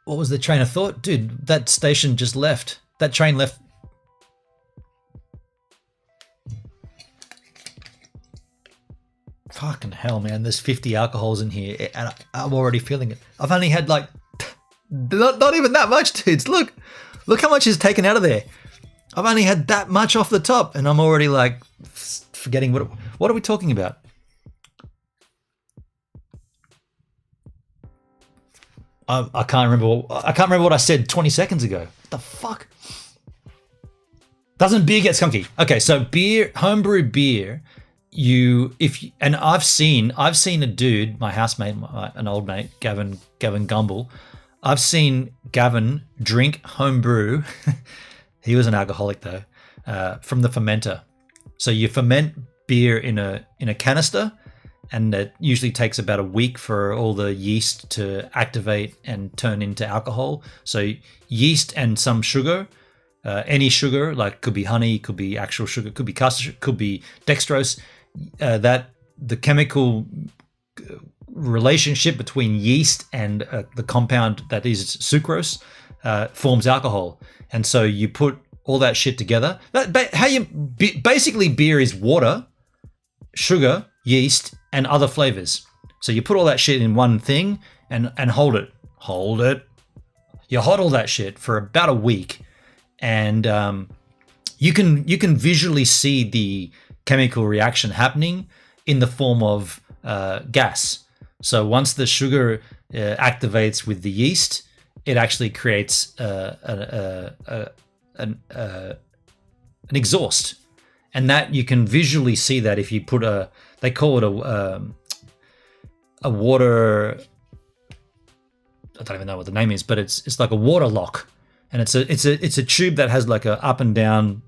What was the train of thought? Dude, that station just left. That train left. Fucking hell, man. There's 50 alcohols in here and I'm already feeling it. I've only had not even that much, dudes. Look how much is taken out of there. I've only had that much off the top and I'm already forgetting what are we talking about? I can't remember what I said 20 seconds ago. What the fuck? Doesn't beer get skunky? Okay, so homebrew beer and I've seen a dude, my housemate, an old mate, Gavin Gumble. I've seen Gavin drink homebrew. He was an alcoholic though, from the fermenter. So you ferment beer in a canister, and it usually takes about a week for all the yeast to activate and turn into alcohol. So yeast and some sugar, any sugar, like could be honey, could be actual sugar, could be custard, could be dextrose. That the chemical relationship between yeast and the compound that is sucrose forms alcohol. And so you put all that shit together. Basically beer is water, sugar, yeast, and other flavors. So you put all that shit in one thing and hold it. You hodl that shit for about a week, and you can visually see the chemical reaction happening in the form of gas. So once the sugar activates with the yeast, it actually creates an exhaust, and that you can visually see that if you put they call it a water. I don't even know what the name is, but it's like a water lock, and it's a tube that has like a up and down.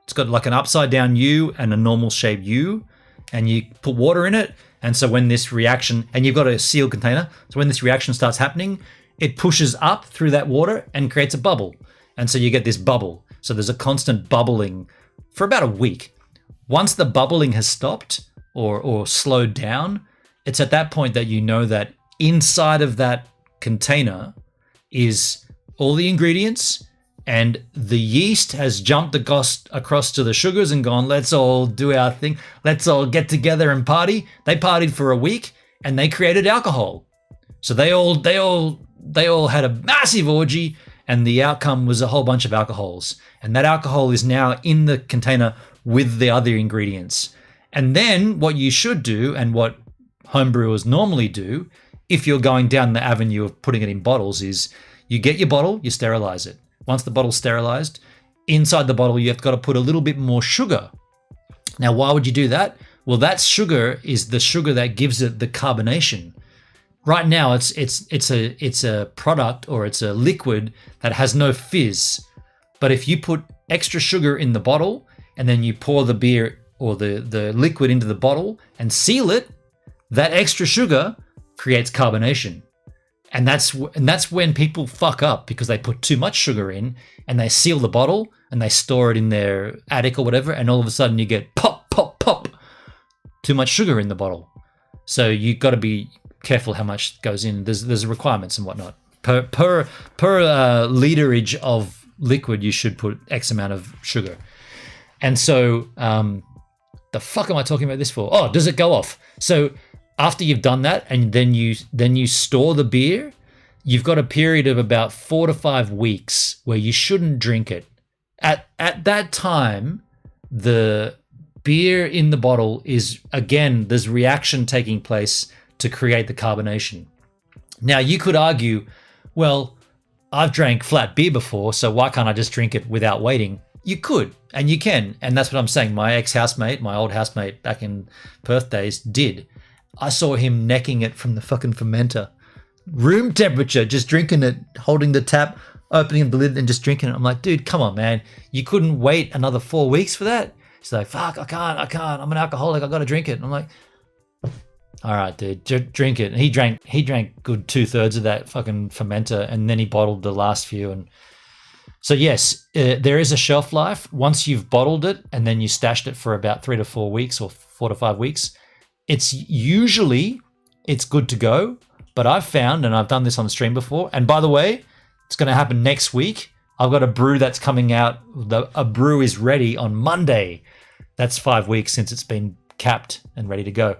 It's got like an upside down U and a normal shape U, and you put water in it. And so when this reaction, and you've got a sealed container, so when this reaction starts happening, it pushes up through that water and creates a bubble. And so you get this bubble. So there's a constant bubbling for about a week. Once the bubbling has stopped or slowed down, it's at that point that you know that inside of that container is all the ingredients, and the yeast has jumped across to the sugars and gone, let's all do our thing. Let's all get together and party. They partied for a week and they created alcohol. So they all had a massive orgy, and the outcome was a whole bunch of alcohols. And that alcohol is now in the container with the other ingredients. And then what you should do, and what homebrewers normally do, if you're going down the avenue of putting it in bottles, is you get your bottle, you sterilize it. Once the bottle's sterilized, inside the bottle, you've got to put a little bit more sugar. Now, why would you do that? Well, that sugar is the sugar that gives it the carbonation. Right now, it's a product, or it's a liquid that has no fizz. But if you put extra sugar in the bottle and then you pour the beer or the liquid into the bottle and seal it, that extra sugar creates carbonation. And that's when people fuck up, because they put too much sugar in and they seal the bottle and they store it in their attic or whatever, and all of a sudden you get pop, pop, pop, too much sugar in the bottle. So you've got to be careful how much goes in. There's requirements and whatnot. Per literage of liquid, you should put X amount of sugar. And so the fuck am I talking about this for? Oh, does it go off? So after you've done that, and then you store the beer, you've got a period of about 4 to 5 weeks where you shouldn't drink it. At that time, the beer in the bottle is, again, there's reaction taking place to create the carbonation. Now, you could argue, well, I've drank flat beer before, so why can't I just drink it without waiting? You could, and you can, and that's what I'm saying. My ex-housemate, my old housemate back in Perth days, did. I saw him necking it from the fucking fermenter. Room temperature, just drinking it, holding the tap, opening the lid and just drinking it. I'm like, dude, come on, man. You couldn't wait another 4 weeks for that? He's like, fuck, I can't. I'm an alcoholic. I got to drink it. And I'm like, all right, dude, drink it. And he drank good 2/3 of that fucking fermenter, and then he bottled the last few. And so, yes, there is a shelf life. Once you've bottled it and then you stashed it for about 3 to 4 weeks or 4 to 5 weeks, it's good to go. But I've found, and I've done this on the stream before, and by the way, it's going to happen next week. I've got a brew that's coming out. A brew is ready on Monday. That's 5 weeks since it's been capped and ready to go.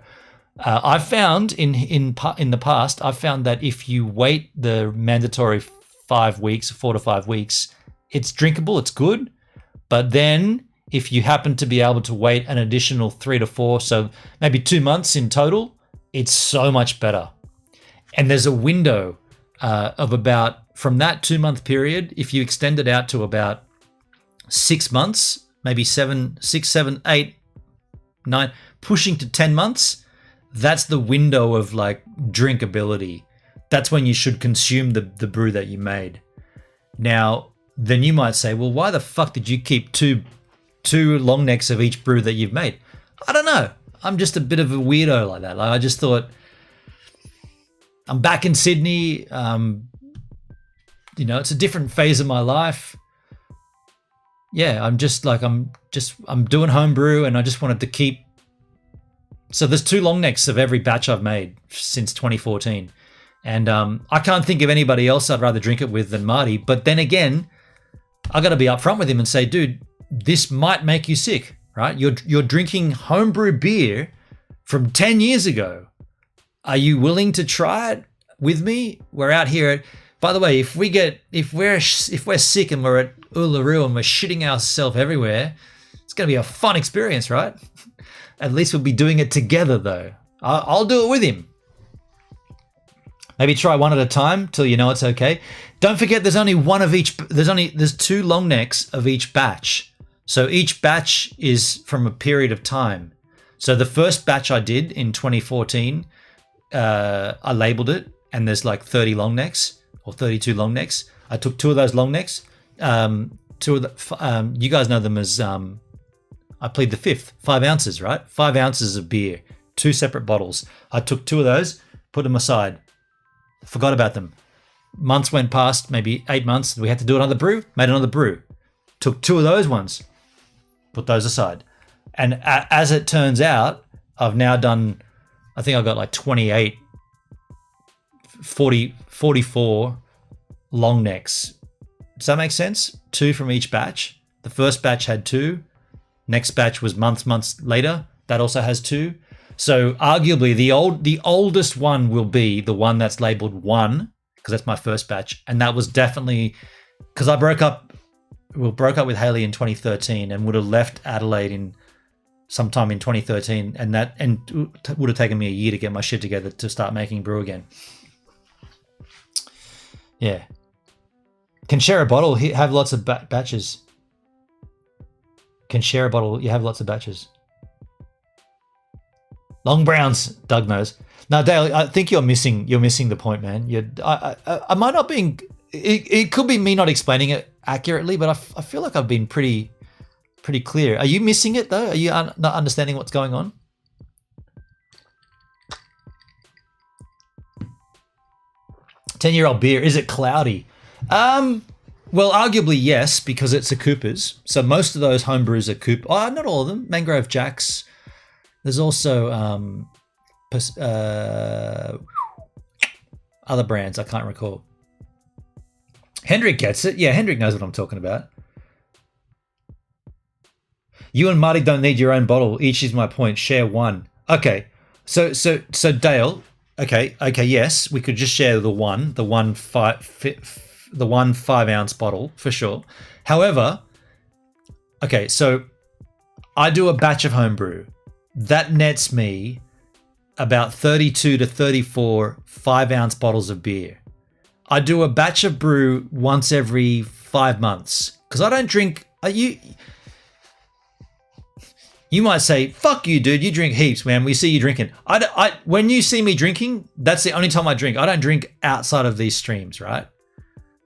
I've found in the past, I've found that if you wait the mandatory 5 weeks, 4 to 5 weeks, it's drinkable, it's good. But then if you happen to be able to wait an additional 3 to 4, so maybe 2 months in total, it's so much better. And there's a window of about, from that 2 month period, if you extend it out to about 6 months, maybe 7, 6, 7, 8, 9, pushing to 10 months, that's the window of like drinkability. That's when you should consume the brew that you made. Now, then you might say, well, why the fuck did you keep two long necks of each brew that you've made? I don't know. I'm just a bit of a weirdo like that. Like, I just thought, I'm back in Sydney. It's a different phase of my life. Yeah, I'm doing homebrew, and I just wanted to keep. So there's 2 long necks of every batch I've made since 2014. And I can't think of anybody else I'd rather drink it with than Marty. But then again, I got to be upfront with him and say, dude, this might make you sick, right? You're drinking homebrew beer from 10 years ago. Are you willing to try it with me? We're out here. By the way, if we're sick and we're at Uluru and we're shitting ourselves everywhere, it's going to be a fun experience, right? At least we'll be doing it together, though. I'll do it with him. Maybe try one at a time till you know it's okay. Don't forget, there's only one of each. There's 2 long necks of each batch. So each batch is from a period of time. So the first batch I did in 2014, I labeled it, and there's like 30 long necks or 32 long necks. I took 2 of those long necks. You guys know them as I plead the 5th, 5 ounces, right? 5 ounces of beer, 2 separate bottles. I took 2 of those, put them aside. Forgot about them. Months went past, maybe 8 months. We had to do another brew, made another brew. Took 2 of those ones, put those aside. And as it turns out, I've now done, I think I've got like 28, 44 long necks. Does that make sense? 2 from each batch. The first batch had 2. Next batch was months later. That also has 2. So arguably the oldest one will be the one that's labeled 1, because that's my first batch. And that was definitely because I broke up with Haley in 2013 and would have left Adelaide in sometime in 2013, and it would have taken me a year to get my shit together to start making brew again. Yeah. Can share a bottle, have lots of batches. Can share a bottle, you have lots of batches. Long browns, Doug knows. Now, Dale, I think you're missing the point, man. I might not being. It could be me not explaining it accurately, but I feel like I've been pretty clear. Are you missing it though? Are you not understanding what's going on? "10-year-old beer, is it cloudy?" Well, arguably yes, because it's a Cooper's. So most of those homebrews are Cooper. Oh, not all of them. Mangrove Jacks. There's also other brands I can't recall. Hendrik gets it. Yeah, Hendrik knows what I'm talking about. "You and Marty don't need your own bottle. Each is my point. Share one." Okay. So Dale. Okay. Yes, we could just share the one 5 ounce bottle for sure. However, okay, so I do a batch of homebrew. That nets me about 32 to 34 5 ounce bottles of beer. I do a batch of brew once every 5 months because I don't drink. You might say, "Fuck you, dude. You drink heaps, man. We see you drinking." When you see me drinking, that's the only time I drink. I don't drink outside of these streams, right?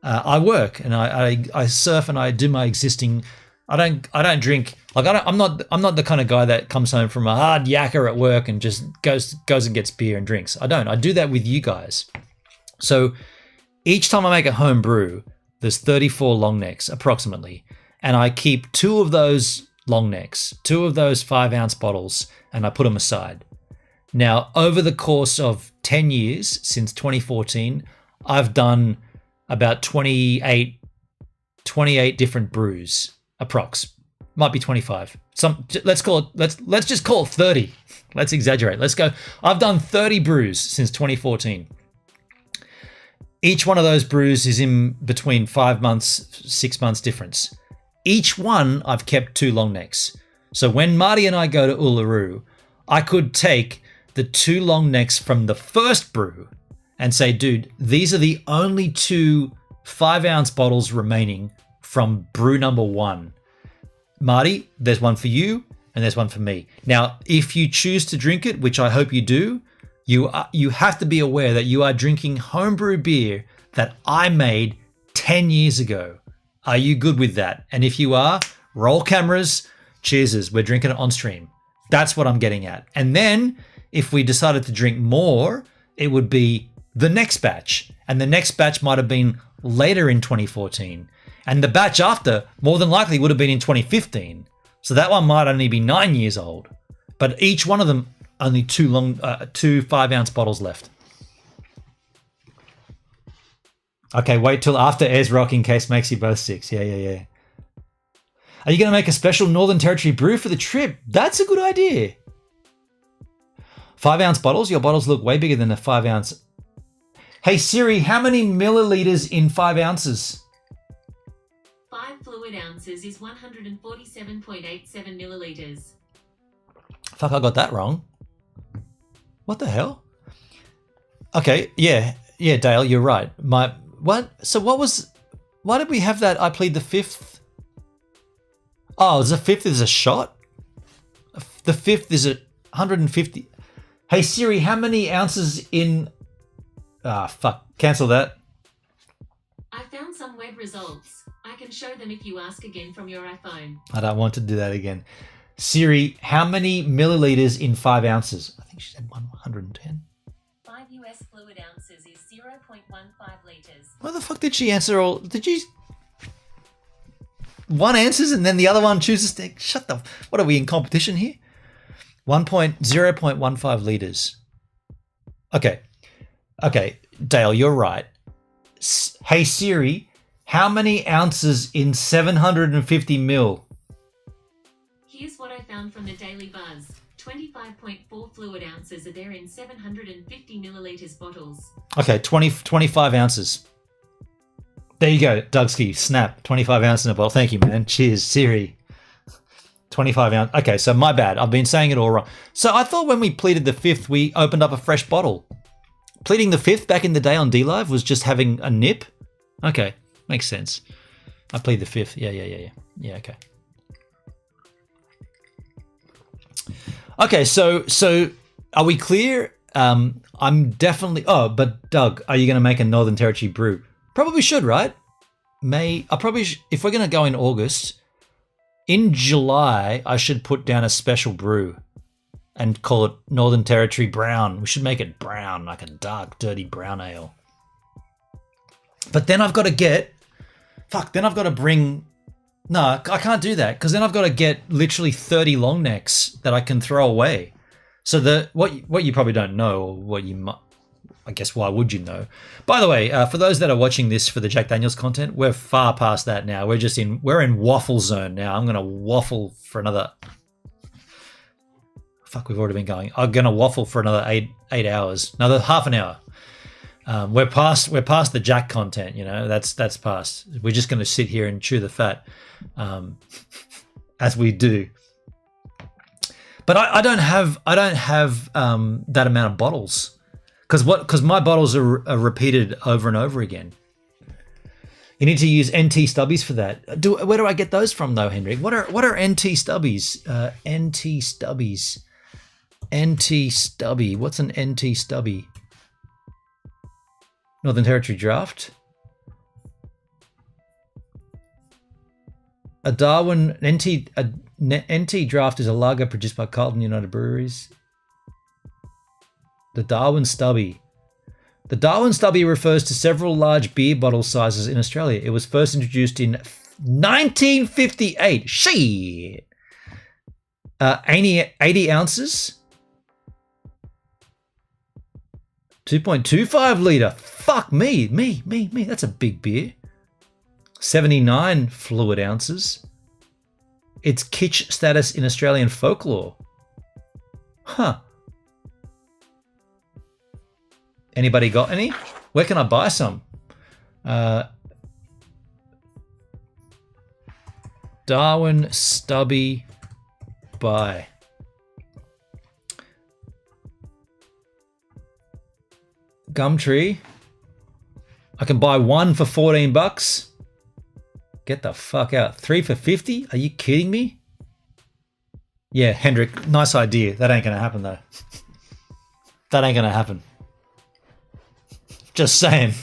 I work and I surf and I do my existing. I don't drink. Like I'm not the kind of guy that comes home from a hard yakka at work and just goes and gets beer and drinks. I don't. I do that with you guys. So each time I make a home brew, there's 34 long necks approximately, and I keep 2 of those long necks, 2 of those 5 ounce bottles, and I put them aside. Now, over the course of 10 years since 2014, I've done about 28 different brews, approx. Might be 25. Let's just call it 30. Let's exaggerate. Let's go. I've done 30 brews since 2014. Each one of those brews is in between 5 months, 6 months difference. Each one I've kept 2 long necks. So when Marty and I go to Uluru, I could take the 2 long necks from the first brew and say, "Dude, these are the only 2 5 ounce bottles remaining from brew number 1. Marty, there's one for you, and there's one for me. Now, if you choose to drink it, which I hope you do, you have to be aware that you are drinking homebrew beer that I made 10 years ago. Are you good with that? And if you are, roll cameras, cheers, we're drinking it on stream. That's what I'm getting at. And then if we decided to drink more, it would be the next batch. And the next batch might have been later in 2014. And the batch after more than likely would have been in 2015. So that one might only be 9 years old. But each one of them, only two 5-ounce bottles left. Okay, wait till after Airs Rock in case makes you both sick. Yeah. Are you going to make a special Northern Territory brew for the trip? That's a good idea. 5-ounce bottles? Your bottles look way bigger than a 5-ounce. Hey Siri, how many milliliters in 5 ounces? 5 fluid ounces is 147.87 milliliters. Fuck, I got that wrong. What the hell? Okay, yeah, Dale, you're right. Why did we have that? I plead the fifth. Oh, the fifth is a shot? The fifth is 150. Hey Siri, how many ounces in... fuck, cancel that. I found some web results. I can show them if you ask again from your iPhone. I don't want to do that again. Siri, how many milliliters in 5 ounces? I think she said 110. 5 US fluid ounces is 0.15 liters. Why the fuck did she answer all? Did you... One answers and then the other one chooses to... Shut the... What are we in competition here? 0.15 liters. Okay, Dale, you're right. Hey Siri, how many ounces in 750 mil? Here's what I found from the Daily Buzz. 25.4 fluid ounces are there in 750 milliliters bottles. Okay, 25 ounces. There you go, Dougski, snap, 25 ounces in a bottle. Thank you, man. Cheers, Siri. 25 ounce. Okay, so my bad. I've been saying it all wrong. So I thought when we pleaded the fifth, we opened up a fresh bottle. Pleading the fifth back in the day on D-Live was just having a nip. Okay, makes sense. I plead the fifth. Yeah, okay. Okay, so are we clear? I'm definitely... Oh, but Doug, are you going to make a Northern Territory brew? Probably should, right? If we're going to go in August, in July, I should put down a special brew and call it Northern Territory Brown. We should make it brown, like a dark, dirty brown ale. But then I've got to get... Fuck, then I've got to bring... No, I can't do that because then I've got to get literally 30 long necks that I can throw away. So what you probably don't know, or what you might... I guess why would you know? By the way, for those that are watching this for the Jack Daniels content, we're far past that now. We're in waffle zone now. I'm gonna waffle for another... Fuck, we've already been going. I'm gonna waffle for another eight hours, another half an hour. We're past the Jack content. You know, that's past. We're just gonna sit here and chew the fat, as we do. But I don't have that amount of bottles. Because my bottles are repeated over and over again. You need to use NT stubbies for that. Where do I get those from though, Hendrik? What are NT stubbies? NT stubbies. NT stubby. What's an NT stubby? Northern Territory draft. A Darwin NT draft is a lager produced by Carlton United Breweries. The Darwin Stubby. The Darwin Stubby refers to several large beer bottle sizes in Australia. It was first introduced in 1958. Shit. 80 ounces. 2.25 litre. Fuck me. That's a big beer. 79 fluid ounces. It's kitsch status in Australian folklore. Huh. Anybody got any? Where can I buy some? Darwin Stubby buy. Gumtree. I can buy one for $14. Get the fuck out. 3 for $50? Are you kidding me? Yeah, Hendrik, nice idea. That ain't gonna happen though. That ain't gonna happen. Just saying.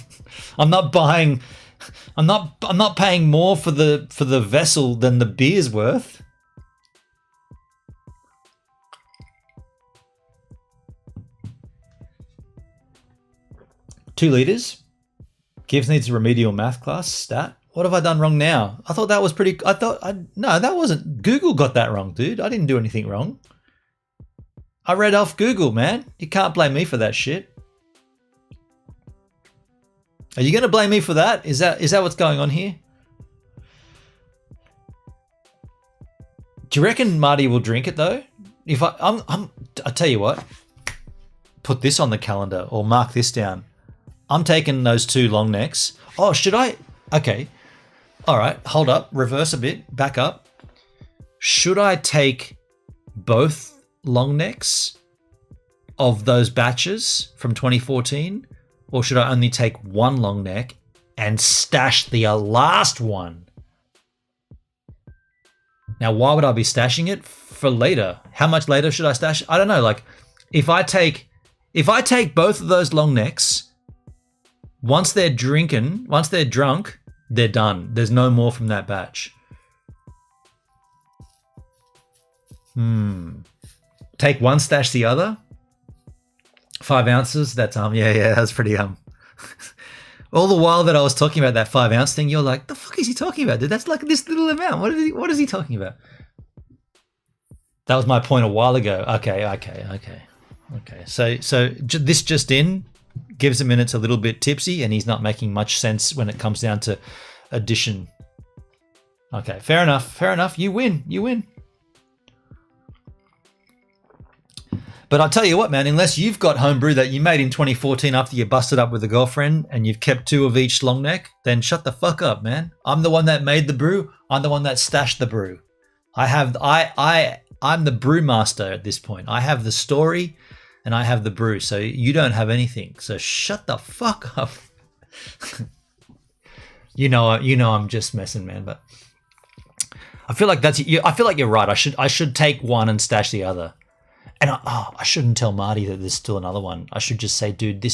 I'm not buying. I'm not paying more for the vessel than the beer's worth. Two liters. Gibbs needs a remedial math class. Stat. What have I done wrong now? I thought that was pretty. No, that wasn't. Google got that wrong, dude. I didn't do anything wrong. I read off Google, man. You can't blame me for that shit. Are you going to blame me for that? Is that what's going on here? Do you reckon Marty will drink it though? If I tell you what. Put this on the calendar or mark this down. I'm taking those two long necks. Oh, should I? Okay. All right. Hold up. Reverse a bit. Back up. Should I take both long necks of those batches from 2014? Or should I only take one long neck and stash the last one? Now, why would I be stashing it? For later. How much later should I stash? I don't know. Like, if I take both of those long necks, once they're drunk, they're done. There's no more from that batch. Take one, stash the other. 5 ounces. That's that's pretty All the while that I was talking about that 5 ounce thing, you're like, the fuck is he talking about, dude? That's like this little amount. What is he talking about? That was my point a while ago. Okay. So this just in gives him it's a little bit tipsy, and he's not making much sense when it comes down to addition. Okay, fair enough. You win. But I'll tell you what, man, unless you've got homebrew that you made in 2014 after you busted up with a girlfriend and you've kept 2 of each long neck, then shut the fuck up, man. I'm the one that made the brew. I'm the one that stashed the brew. I'm the brew master at this point. I have the story and I have the brew. So you don't have anything. So shut the fuck up. you know I'm just messing, man, but I feel like you're right. I should take one and stash the other. And I shouldn't tell Marty that there's still another one. I should just say, dude,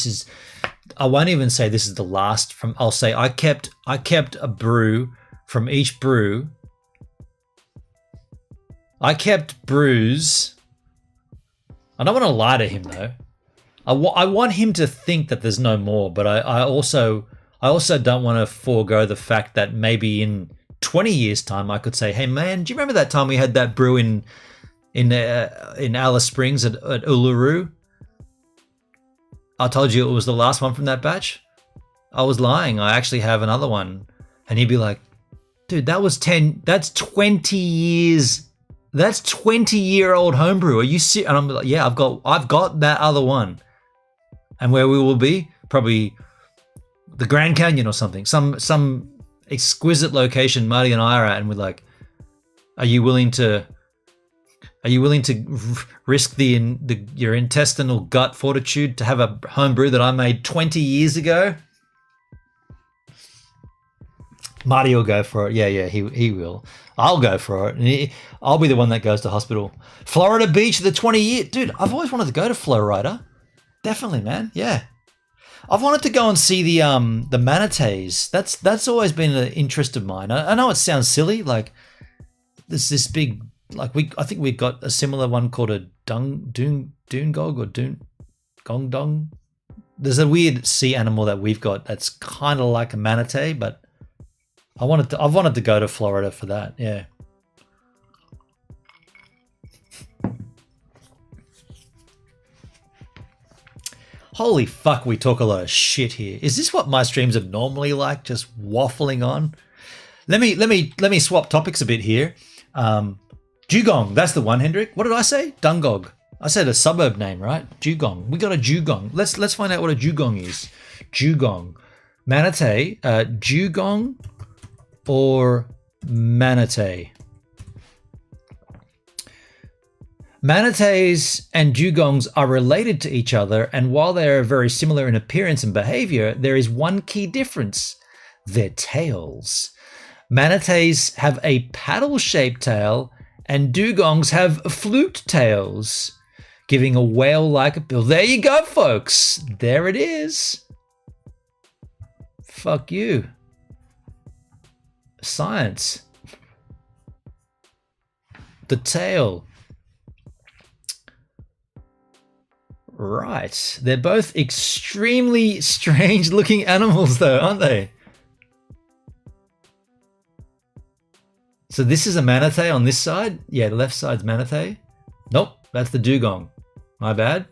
I won't even say this is the last from, I'll say I kept a brew from each brew. I kept brews. I don't want to lie to him though. I want him to think that there's no more, but I also don't want to forego the fact that maybe in 20 years time I could say, hey man, do you remember that time we had that brew in Alice Springs at Uluru? I told you it was the last one from that batch. I was lying. I actually have another one. And he'd be like, dude, that's 20 years. That's 20-year-old homebrew. Are you serious? And I'm like, yeah, I've got that other one. And where we will be, probably the Grand Canyon or something. Some exquisite location Marty and I are at, and we're like, are you willing to risk your intestinal gut fortitude to have a homebrew that I made 20 years ago? Marty will go for it. Yeah, he will. I'll go for it. And I'll be the one that goes to hospital. Florida Beach, the 20-year. Dude, I've always wanted to go to Flowrider. Definitely, man. Yeah. I've wanted to go and see the manatees. That's always been an interest of mine. I know it sounds silly. Like, there's this big... Like I think we've got a similar one called a doongog or gongdong. There's a weird sea animal that we've got that's kind of like a manatee, but I've wanted to go to Florida for that. Yeah. Holy fuck, we talk a lot of shit here. Is this what my streams are normally like? Just waffling on? Let me swap topics a bit here. Dugong, that's the one, Hendrik. What did I say? Dungog. I said a suburb name, right? Dugong. We got a dugong. Let's find out what a dugong is. Dugong. Manatee, dugong or manatee? Manatees and dugongs are related to each other, and while they are very similar in appearance and behavior, there is one key difference: their tails. Manatees have a paddle-shaped tail and dugongs have flute tails, giving a whale-like bill. There you go, folks. There it is. Fuck you. Science. The tail. Right. They're both extremely strange looking animals though, aren't they? So this is a manatee on this side? Yeah, the left side's manatee. Nope, that's the dugong. My bad.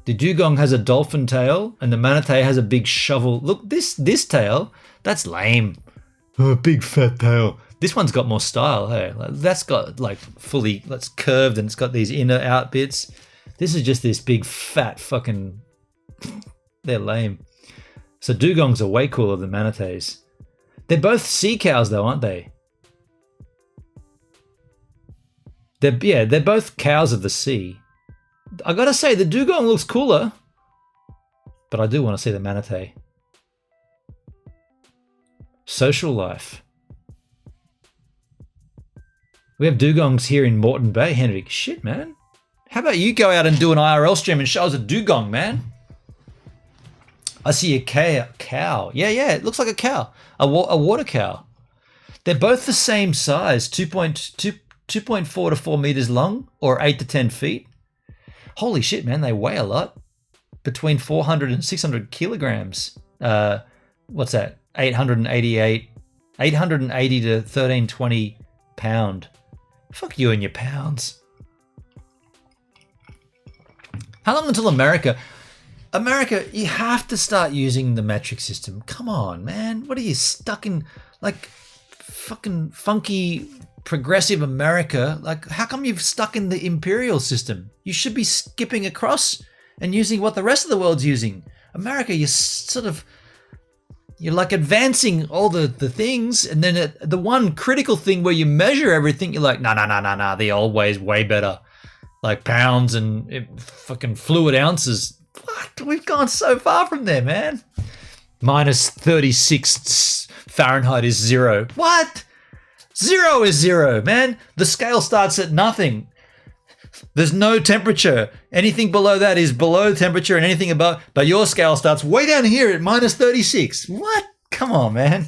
The dugong has a dolphin tail and the manatee has a big shovel. Look, this tail, that's lame. Oh, big fat tail. This one's got more style, hey? That's got like fully, that's curved and it's got these inner out bits. This is just this big fat fucking, they're lame. So dugongs are way cooler than manatees. They're both sea cows though, aren't they? They're both cows of the sea. I gotta say, the dugong looks cooler, but I do want to see the manatee. Social life. We have dugongs here in Moreton Bay, Henrik. Shit, man. How about you go out and do an IRL stream and show us a dugong, man? I see a cow. Yeah, it looks like a cow. A water cow. They're both the same size, 2.4 to 4 meters long, or 8 to 10 feet. Holy shit, man, they weigh a lot. Between 400 and 600 kilograms. What's that? 880 to 1320 pound. Fuck you and your pounds. How long until America? America, you have to start using the metric system. Come on, man. What are you stuck in, like, fucking funky progressive America? Like, how come you've stuck in the imperial system? You should be skipping across and using what the rest of the world's using. America, you're like advancing all the things, and then the one critical thing where you measure everything, you're like, nah, the old way's way better. Like pounds and fucking fluid ounces. What? We've gone so far from there, man. Minus 36 Fahrenheit is 0. What? 0 is 0, man. The scale starts at nothing. There's no temperature. Anything below that is below temperature, and anything above. But your scale starts way down here at minus 36. What? Come on, man.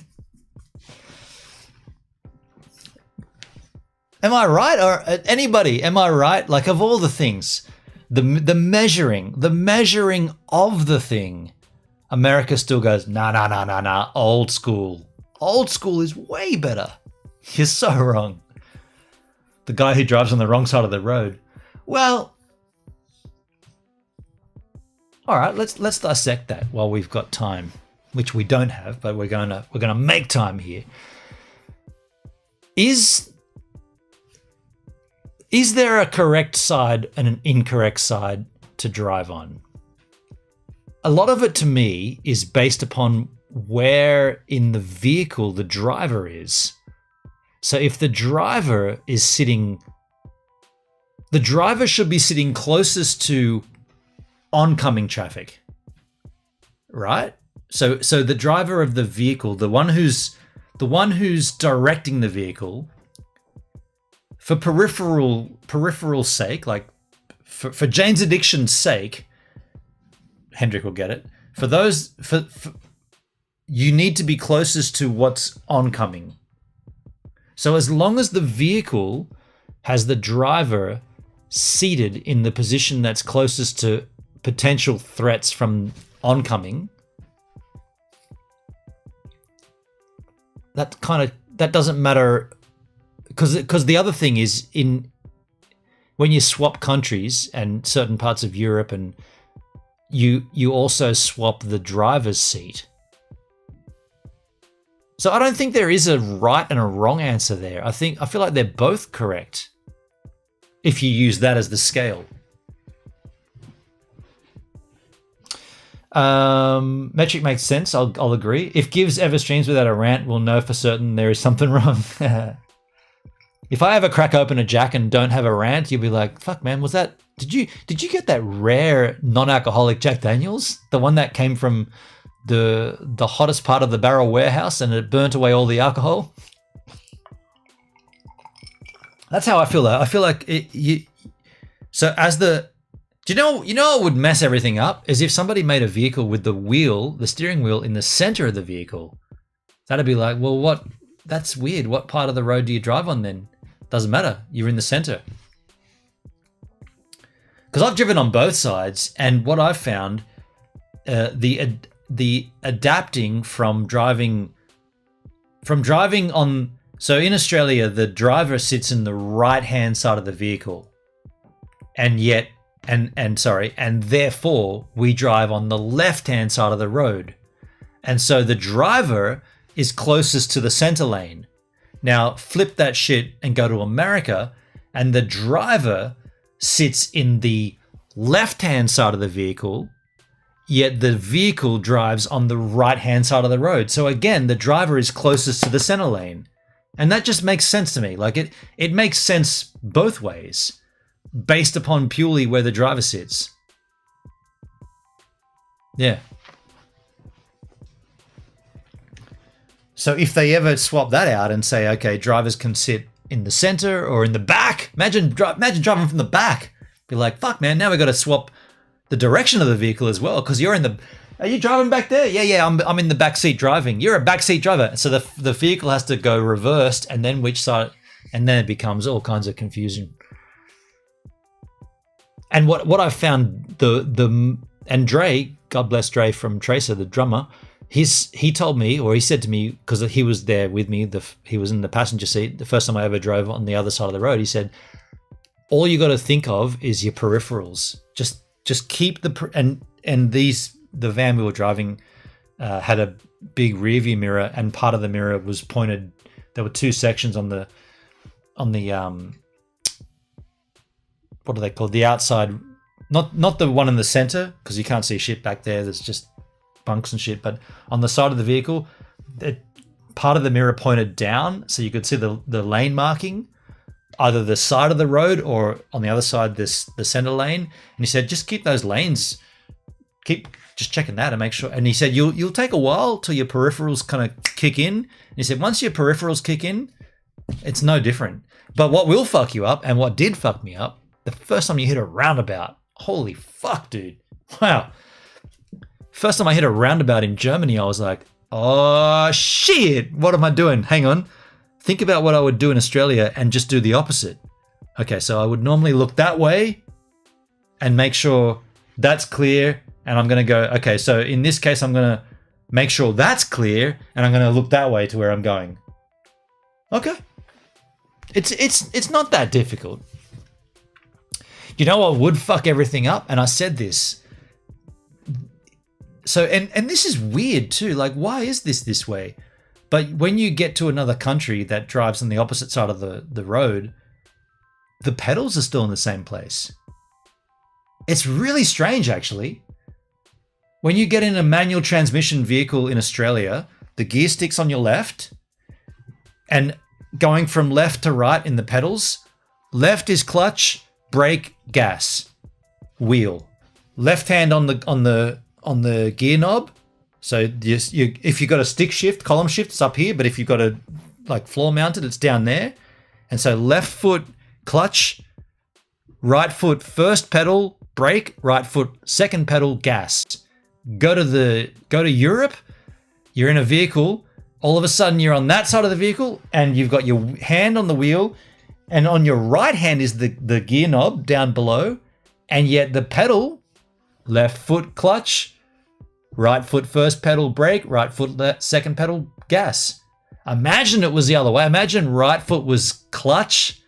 Am I right? Or anybody, am I right? Like, of all the things, the measuring of the thing, America still goes, nah, old school. Old school is way better. You're so wrong. The guy who drives on the wrong side of the road. Well, all right, let's dissect that while we've got time, which we don't have, but we're gonna make time here. Is there a correct side and an incorrect side to drive on? A lot of it to me is based upon where in the vehicle the driver is. So if the driver is sitting, the driver should be sitting closest to oncoming traffic, right? So the driver of the vehicle, the one who's directing the vehicle, for peripheral sake, like for Jane's addiction's sake, Hendrik will get it. For those, you need to be closest to what's oncoming. So as long as the vehicle has the driver seated in the position that's closest to potential threats from oncoming, that doesn't matter. Because the other thing is, when you swap countries and certain parts of Europe, and you also swap the driver's seat. So I don't think there is a right and a wrong answer there. I feel like they're both correct if you use that as the scale. Metric makes sense. I'll agree. If Gibbs ever streams without a rant, we'll know for certain there is something wrong. If I ever crack open a Jack and don't have a rant, you'll be like, fuck, man, was that, did you get that rare non-alcoholic Jack Daniels? The one that came from the hottest part of the barrel warehouse and it burnt away all the alcohol? That's how I feel. I feel like so as the, do you know what would mess everything up is if somebody made a vehicle with the steering wheel in the center of the vehicle. That'd be like, well, what? That's weird. What part of the road do you drive on then? Doesn't matter. You're in the center. Because I've driven on both sides, and what I've found, the adapting from driving on. So in Australia, the driver sits in the right-hand side of the vehicle, and therefore we drive on the left-hand side of the road, and so the driver is closest to the center lane. Now flip that shit and go to America, and the driver sits in the left-hand side of the vehicle, yet the vehicle drives on the right-hand side of the road. So again, the driver is closest to the center lane. And that just makes sense to me. Like it makes sense both ways based upon purely where the driver sits. Yeah. So if they ever swap that out and say, okay, drivers can sit in the center or in the back, imagine driving from the back. Be like, fuck, man, now we've got to swap the direction of the vehicle as well, because you're in the... Are you driving back there? Yeah, I'm in the back seat driving. You're a back seat driver. So the vehicle has to go reversed, and then which side... And then it becomes all kinds of confusion. And what I found, and Dre, God bless Dre from Tracer, the drummer, he told me, or he said to me, because he was there with me, he was in the passenger seat, the first time I ever drove on the other side of the road, he said, all you got to think of is your peripherals. Just keep the van we were driving had a big rear view mirror, and part of the mirror was pointed. There were two sections on the what are they called? The outside, not the one in the center, because you can't see shit back there. There's just bunks and shit. But on the side of the vehicle, part of the mirror pointed down, so you could see the lane marking, either the side of the road or on the other side, the center lane. And he said, just keep those lanes, keep just checking that and make sure. And he said, you'll take a while till your peripherals kind of kick in. And he said, once your peripherals kick in, it's no different. But what will fuck you up, and what did fuck me up, the first time you hit a roundabout, holy fuck, dude. Wow. First time I hit a roundabout in Germany, I was like, oh shit, what am I doing? Hang on. Think about what I would do in Australia and just do the opposite. Okay, so I would normally look that way and make sure that's clear. And I'm going to go, okay, so in this case, I'm going to make sure that's clear, and I'm going to look that way to where I'm going. Okay. It's not that difficult. You know what would fuck everything up? And I said this. So, and this is weird too. Like, why is this way? But when you get to another country that drives on the opposite side of the road, the pedals are still in the same place. It's really strange, actually. When you get in a manual transmission vehicle in Australia, the gear stick's on your left, and going from left to right in the pedals, left is clutch, brake, gas, wheel. Left hand on the gear knob. So if you've got a stick shift, column shift, it's up here, but if you've got a like floor mounted, it's down there. And so left foot clutch, right foot first pedal, brake, right foot second pedal, gas. Go to Europe, you're in a vehicle, all of a sudden you're on that side of the vehicle and you've got your hand on the wheel, and on your right hand is the gear knob down below, and yet the pedal, left foot clutch, right foot first pedal brake, right foot second pedal gas. Imagine it was the other way. Imagine right foot was clutch,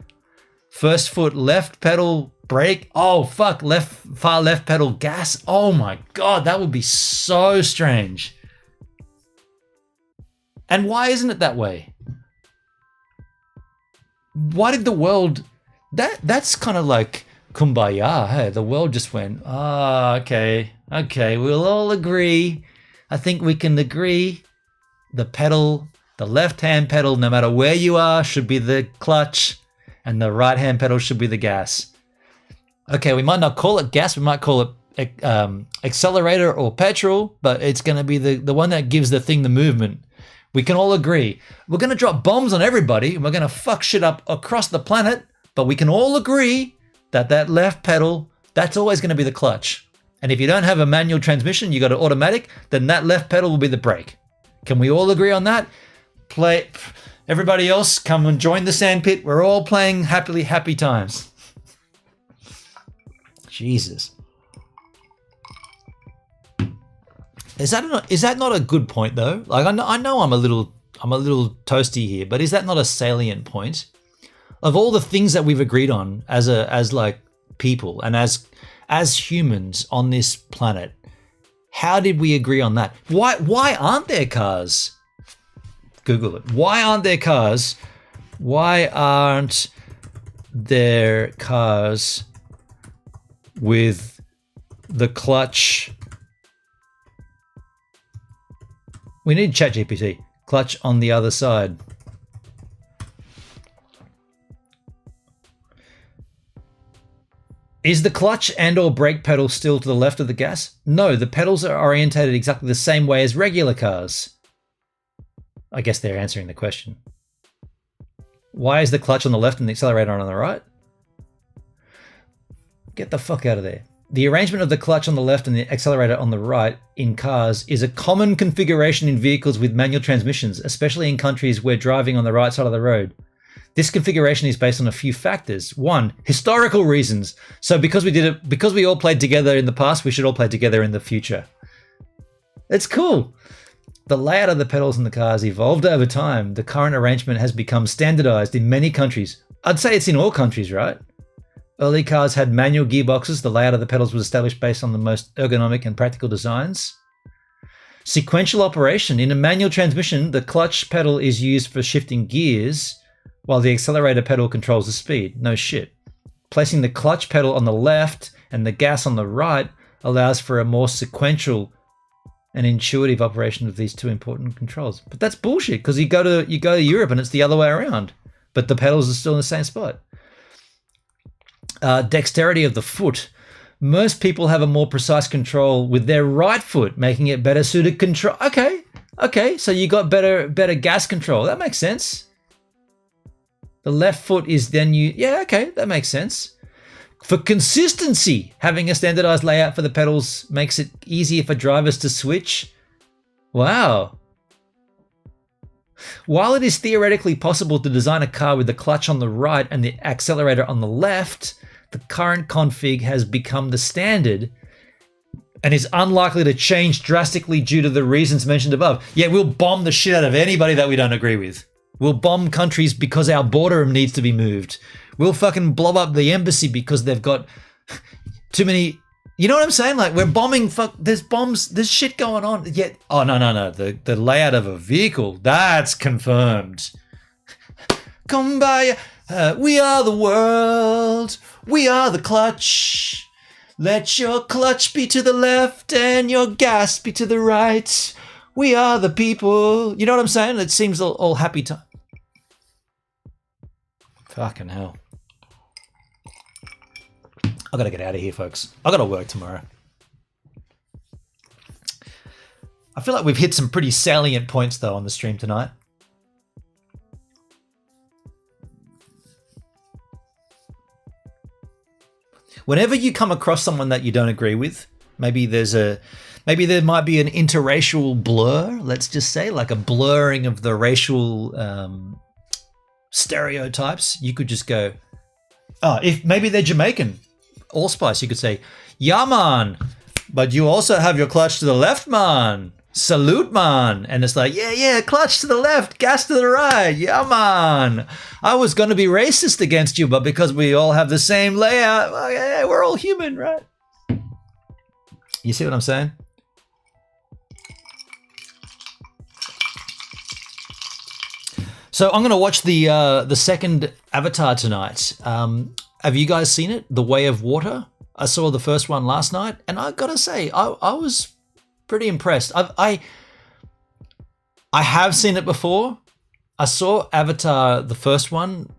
first foot left pedal brake. Oh fuck, far left pedal gas. Oh my god, that would be so strange. And why isn't it that way? Why did the world... That's kind of like kumbaya. Hey, the world just went, okay, we'll all agree. I think we can agree. The pedal, the left-hand pedal, no matter where you are, should be the clutch, and the right-hand pedal should be the gas. Okay, we might not call it gas, we might call it accelerator or petrol, but it's going to be the one that gives the thing the movement. We can all agree. We're going to drop bombs on everybody and we're going to fuck shit up across the planet, but we can all agree that that left pedal, that's always going to be the clutch. And if you don't have a manual transmission, you got an automatic, then that left pedal will be the brake. Can we all agree on that? Play. Everybody else, come and join the sandpit. We're all playing happily, happy times. Jesus. Is that not a good point though? Like I know I'm a little toasty here, but is that not a salient point? Of all the things that we've agreed on as like people and as humans on this planet, how did we agree on that? Why aren't there cars? Google it. Why aren't there cars? Why aren't there cars with the clutch? We need ChatGPT. Clutch on the other side. Is the clutch and or brake pedal still to the left of the gas? No, the pedals are orientated exactly the same way as regular cars. I guess they're answering the question. Why is the clutch on the left and the accelerator on the right? Get the fuck out of there. The arrangement of the clutch on the left and the accelerator on the right in cars is a common configuration in vehicles with manual transmissions, especially in countries where driving on the right side of the road. This configuration is based on a few factors. One, historical reasons. So because we all played together in the past, we should all play together in the future. It's cool. The layout of the pedals in the cars evolved over time. The current arrangement has become standardized in many countries. I'd say it's in all countries, right? Early cars had manual gearboxes. The layout of the pedals was established based on the most ergonomic and practical designs. Sequential operation. In a manual transmission, the clutch pedal is used for shifting gears, while the accelerator pedal controls the speed. No shit. Placing the clutch pedal on the left and the gas on the right allows for a more sequential and intuitive operation of these two important controls. But that's bullshit, because you go to Europe and it's the other way around, but the pedals are still in the same spot. Dexterity of the foot. Most people have a more precise control with their right foot, making it better suited control. Okay, so you got better gas control. That makes sense. The left foot is then that makes sense. For consistency, having a standardized layout for the pedals makes it easier for drivers to switch. Wow. While it is theoretically possible to design a car with the clutch on the right and the accelerator on the left, the current config has become the standard and is unlikely to change drastically due to the reasons mentioned above. Yeah, we'll bomb the shit out of anybody that we don't agree with. We'll bomb countries because our border needs to be moved. We'll fucking blow up the embassy because they've got too many. You know what I'm saying? Like, we're bombing. There's bombs. There's shit going on. Yet, oh no. The layout of a vehicle, that's confirmed. Come by. We are the world. We are the clutch. Let your clutch be to the left and your gas be to the right. We are the people. You know what I'm saying? It seems all happy time. Fucking hell. I gotta get out of here, folks. I gotta work tomorrow. I feel like we've hit some pretty salient points, though, on the stream tonight. Whenever you come across someone that you don't agree with, maybe there might be an interracial blur, let's just say, like a blurring of the racial stereotypes. You could just go, if maybe they're Jamaican Allspice, you could say, yeah, man, but you also have your clutch to the left, man. Salute, man. And it's like, yeah, clutch to the left, gas to the right. Yeah, man. I was going to be racist against you, but because we all have the same layout, well, yeah, we're all human, right? You see what I'm saying? So I'm going to watch the second Avatar tonight. Have you guys seen it? The Way of Water? I saw the first one last night, and I got to say, I was pretty impressed. I have seen it before. I saw Avatar, the first one.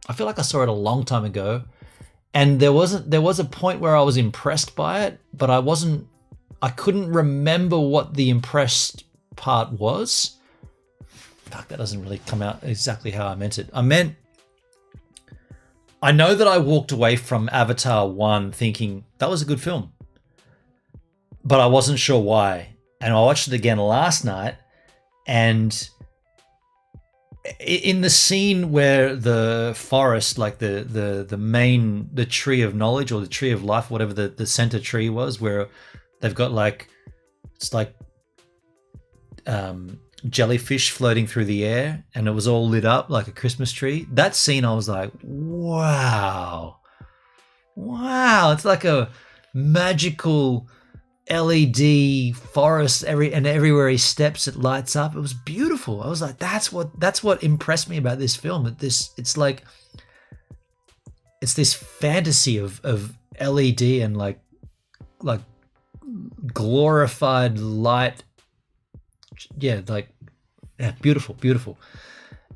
I feel like I saw it a long time ago, and there was a point where I was impressed by it, but I couldn't remember what the impressed part was. fuck, that doesn't really come out exactly how I meant it. I know that I walked away from Avatar 1 thinking that was a good film, but I wasn't sure why. And I watched it again last night, and in the scene where the forest, like the tree of knowledge or the tree of life, whatever the center tree was, where they've got like, it's like jellyfish floating through the air, and it was all lit up like a Christmas tree. That scene, I was like, wow, it's like a magical LED forest. Everywhere he steps, it lights up. It was beautiful. I was like, that's what impressed me about this film. It's this fantasy of LED and like glorified light. Beautiful.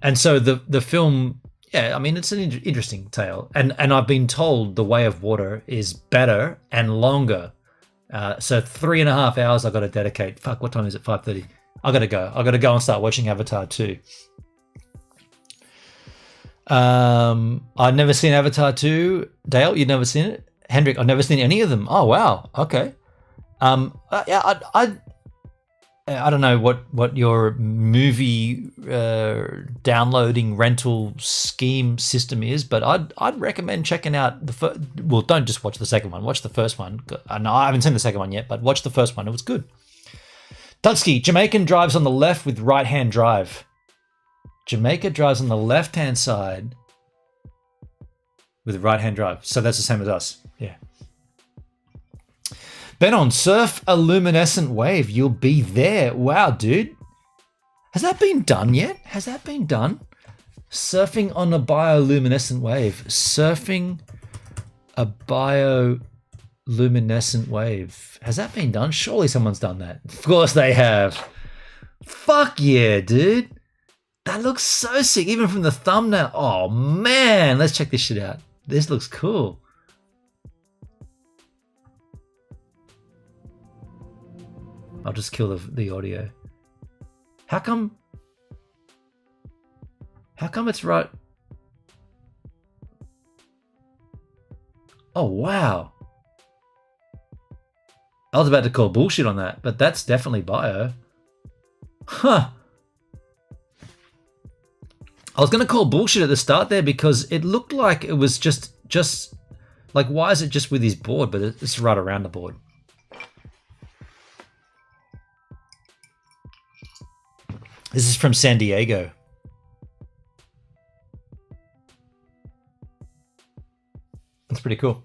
And so the film, I mean, it's an interesting tale, and I've been told The Way of Water is better and longer. So 3.5 hours I got to dedicate. Fuck, what time is it? 5:30. I got to go and start watching Avatar 2. I've never seen Avatar 2. Dale, you've never seen it? Hendrik, I've never seen any of them. Oh wow, okay. I don't know what your movie downloading rental scheme system is, but I'd recommend checking out well, don't just watch the second one. Watch the first one. No, I haven't seen the second one yet, but watch the first one. It was good. Dutski, Jamaican drives on the left with right-hand drive. Jamaica drives on the left-hand side with right-hand drive. So that's the same as us. Yeah. Benon, surf a luminescent wave. You'll be there. Wow, dude. Has that been done yet? Has that been done? Surfing on a bioluminescent wave. Surfing a bioluminescent wave. Has that been done? Surely someone's done that. Of course they have. Fuck yeah, dude. That looks so sick, even from the thumbnail. Oh, man. Let's check this shit out. This looks cool. I'll just kill the audio. How come it's right? Oh, wow. I was about to call bullshit on that, but that's definitely bio. Huh. I was going to call bullshit at the start there because it looked like it was just like, why is it just with his board? But it's right around the board. This is from San Diego. That's pretty cool.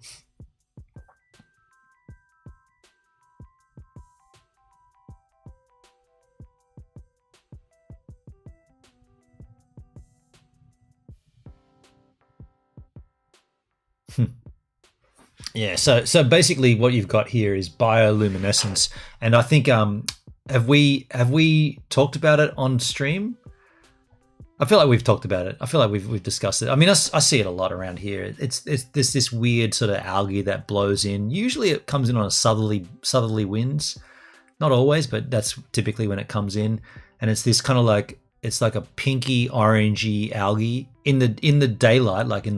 Yeah, so basically what you've got here is bioluminescence, and I think have we talked about it on stream? I feel like we've talked about it. I feel like we've discussed it. I mean, I see it a lot around here. It's this weird sort of algae that blows in. Usually it comes in on a southerly winds, not always, but that's typically when it comes in, and it's this kind of like, it's like a pinky orangey algae in the daylight, like in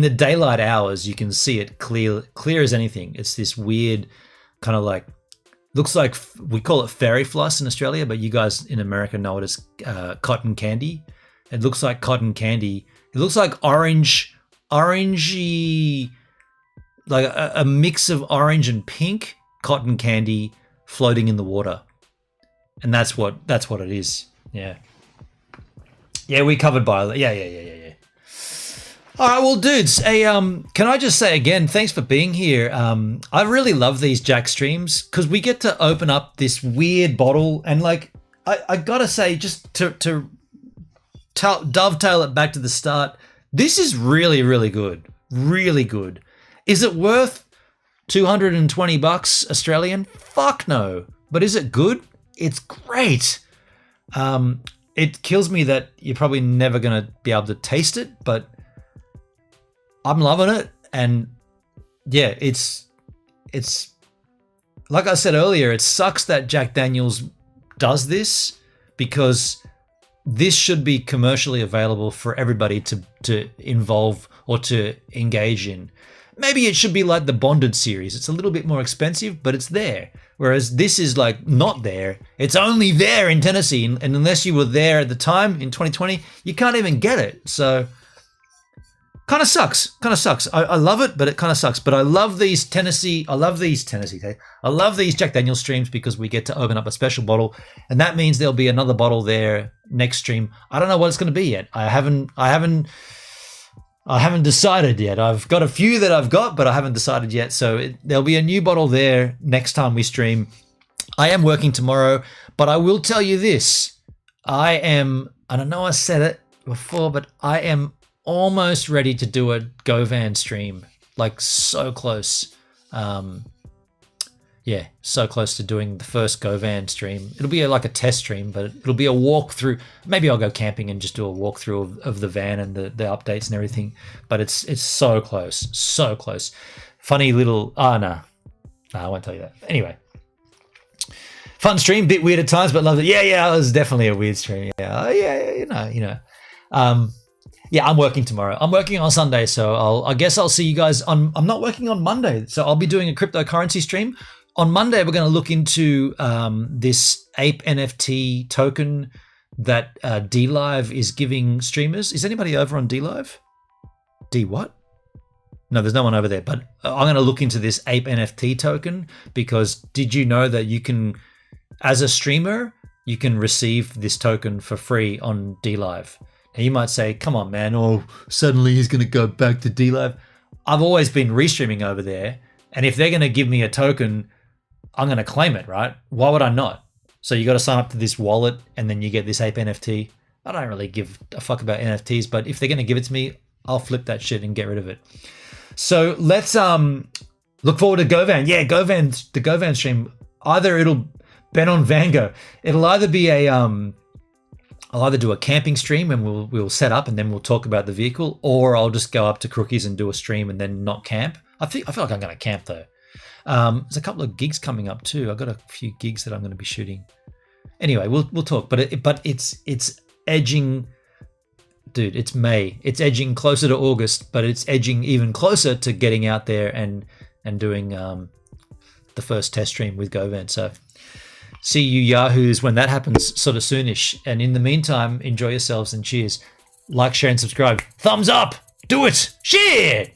the daylight hours, you can see it clear as anything. It's this weird kind of like, looks like, we call it fairy floss in Australia, but you guys in America know it as cotton candy. It looks like cotton candy. It looks like orangey, like a mix of orange and pink cotton candy floating in the water. And that's what it is. Yeah. Yeah, we covered bio. Yeah. All right, well, dudes, can I just say again, thanks for being here. I really love these Jack streams because we get to open up this weird bottle, and like, I gotta say, just to dovetail it back to the start, this is really, really good. Really good. Is it worth $220 Australian? Fuck no. But is it good? It's great. It kills me that you're probably never gonna be able to taste it, but I'm loving it. And yeah, it's like I said earlier, it sucks that Jack Daniels does this, because this should be commercially available for everybody to involve or to engage in. Maybe it should be like the Bonded series. It's a little bit more expensive, but it's there. Whereas this is like not there. It's only there in Tennessee. And unless you were there at the time in 2020, you can't even get it. So kind of sucks. I love it, but it kind of sucks. But I love these Jack Daniel's streams because we get to open up a special bottle. And that means there'll be another bottle there next stream. I don't know what it's going to be yet. I haven't decided yet. I've got a few that I've got, but I haven't decided yet. So there'll be a new bottle there next time we stream. I am working tomorrow, but I will tell you this. And I know I said it before, but I am almost ready to do a Govan stream. Like so close. So close to doing the first Govan stream. It'll be like a test stream, but it'll be a walkthrough. Maybe I'll go camping and just do a walkthrough of the van and the updates and everything. But it's so close. Funny little. No, I won't tell you that. Anyway, fun stream, bit weird at times, but loved it. Yeah, it was definitely a weird stream. Yeah, I'm working tomorrow. I'm working on Sunday, so I guess I'll see you guys on. I'm not working on Monday, so I'll be doing a cryptocurrency stream. On Monday, we're going to look into this Ape NFT token that DLive is giving streamers. Is anybody over on DLive? D what? No, there's no one over there. But I'm going to look into this Ape NFT token because did you know that you can, as a streamer, you can receive this token for free on DLive? Now you might say, come on, man. Oh, suddenly he's going to go back to DLive. I've always been restreaming over there. And if they're going to give me a token, I'm going to claim it, right? Why would I not? So you got to sign up to this wallet and then you get this Ape NFT. I don't really give a fuck about NFTs, but if they're going to give it to me, I'll flip that shit and get rid of it. So let's look forward to Govan. Yeah, the Govan stream. Either it'll Ben on Vango. It'll either be I'll either do a camping stream and we'll set up and then we'll talk about the vehicle, or I'll just go up to Crookies and do a stream and then not camp. I feel like I'm going to camp though. There's a couple of gigs coming up too. I've got a few gigs that I'm going to be shooting. Anyway, we'll talk. But it's edging, dude. It's May. It's edging closer to August, but it's edging even closer to getting out there and doing the first test stream with Govan. So see you yahoos when that happens, sort of soonish. And in the meantime, enjoy yourselves and cheers. Like, share, and subscribe. Thumbs up. Do it. Share.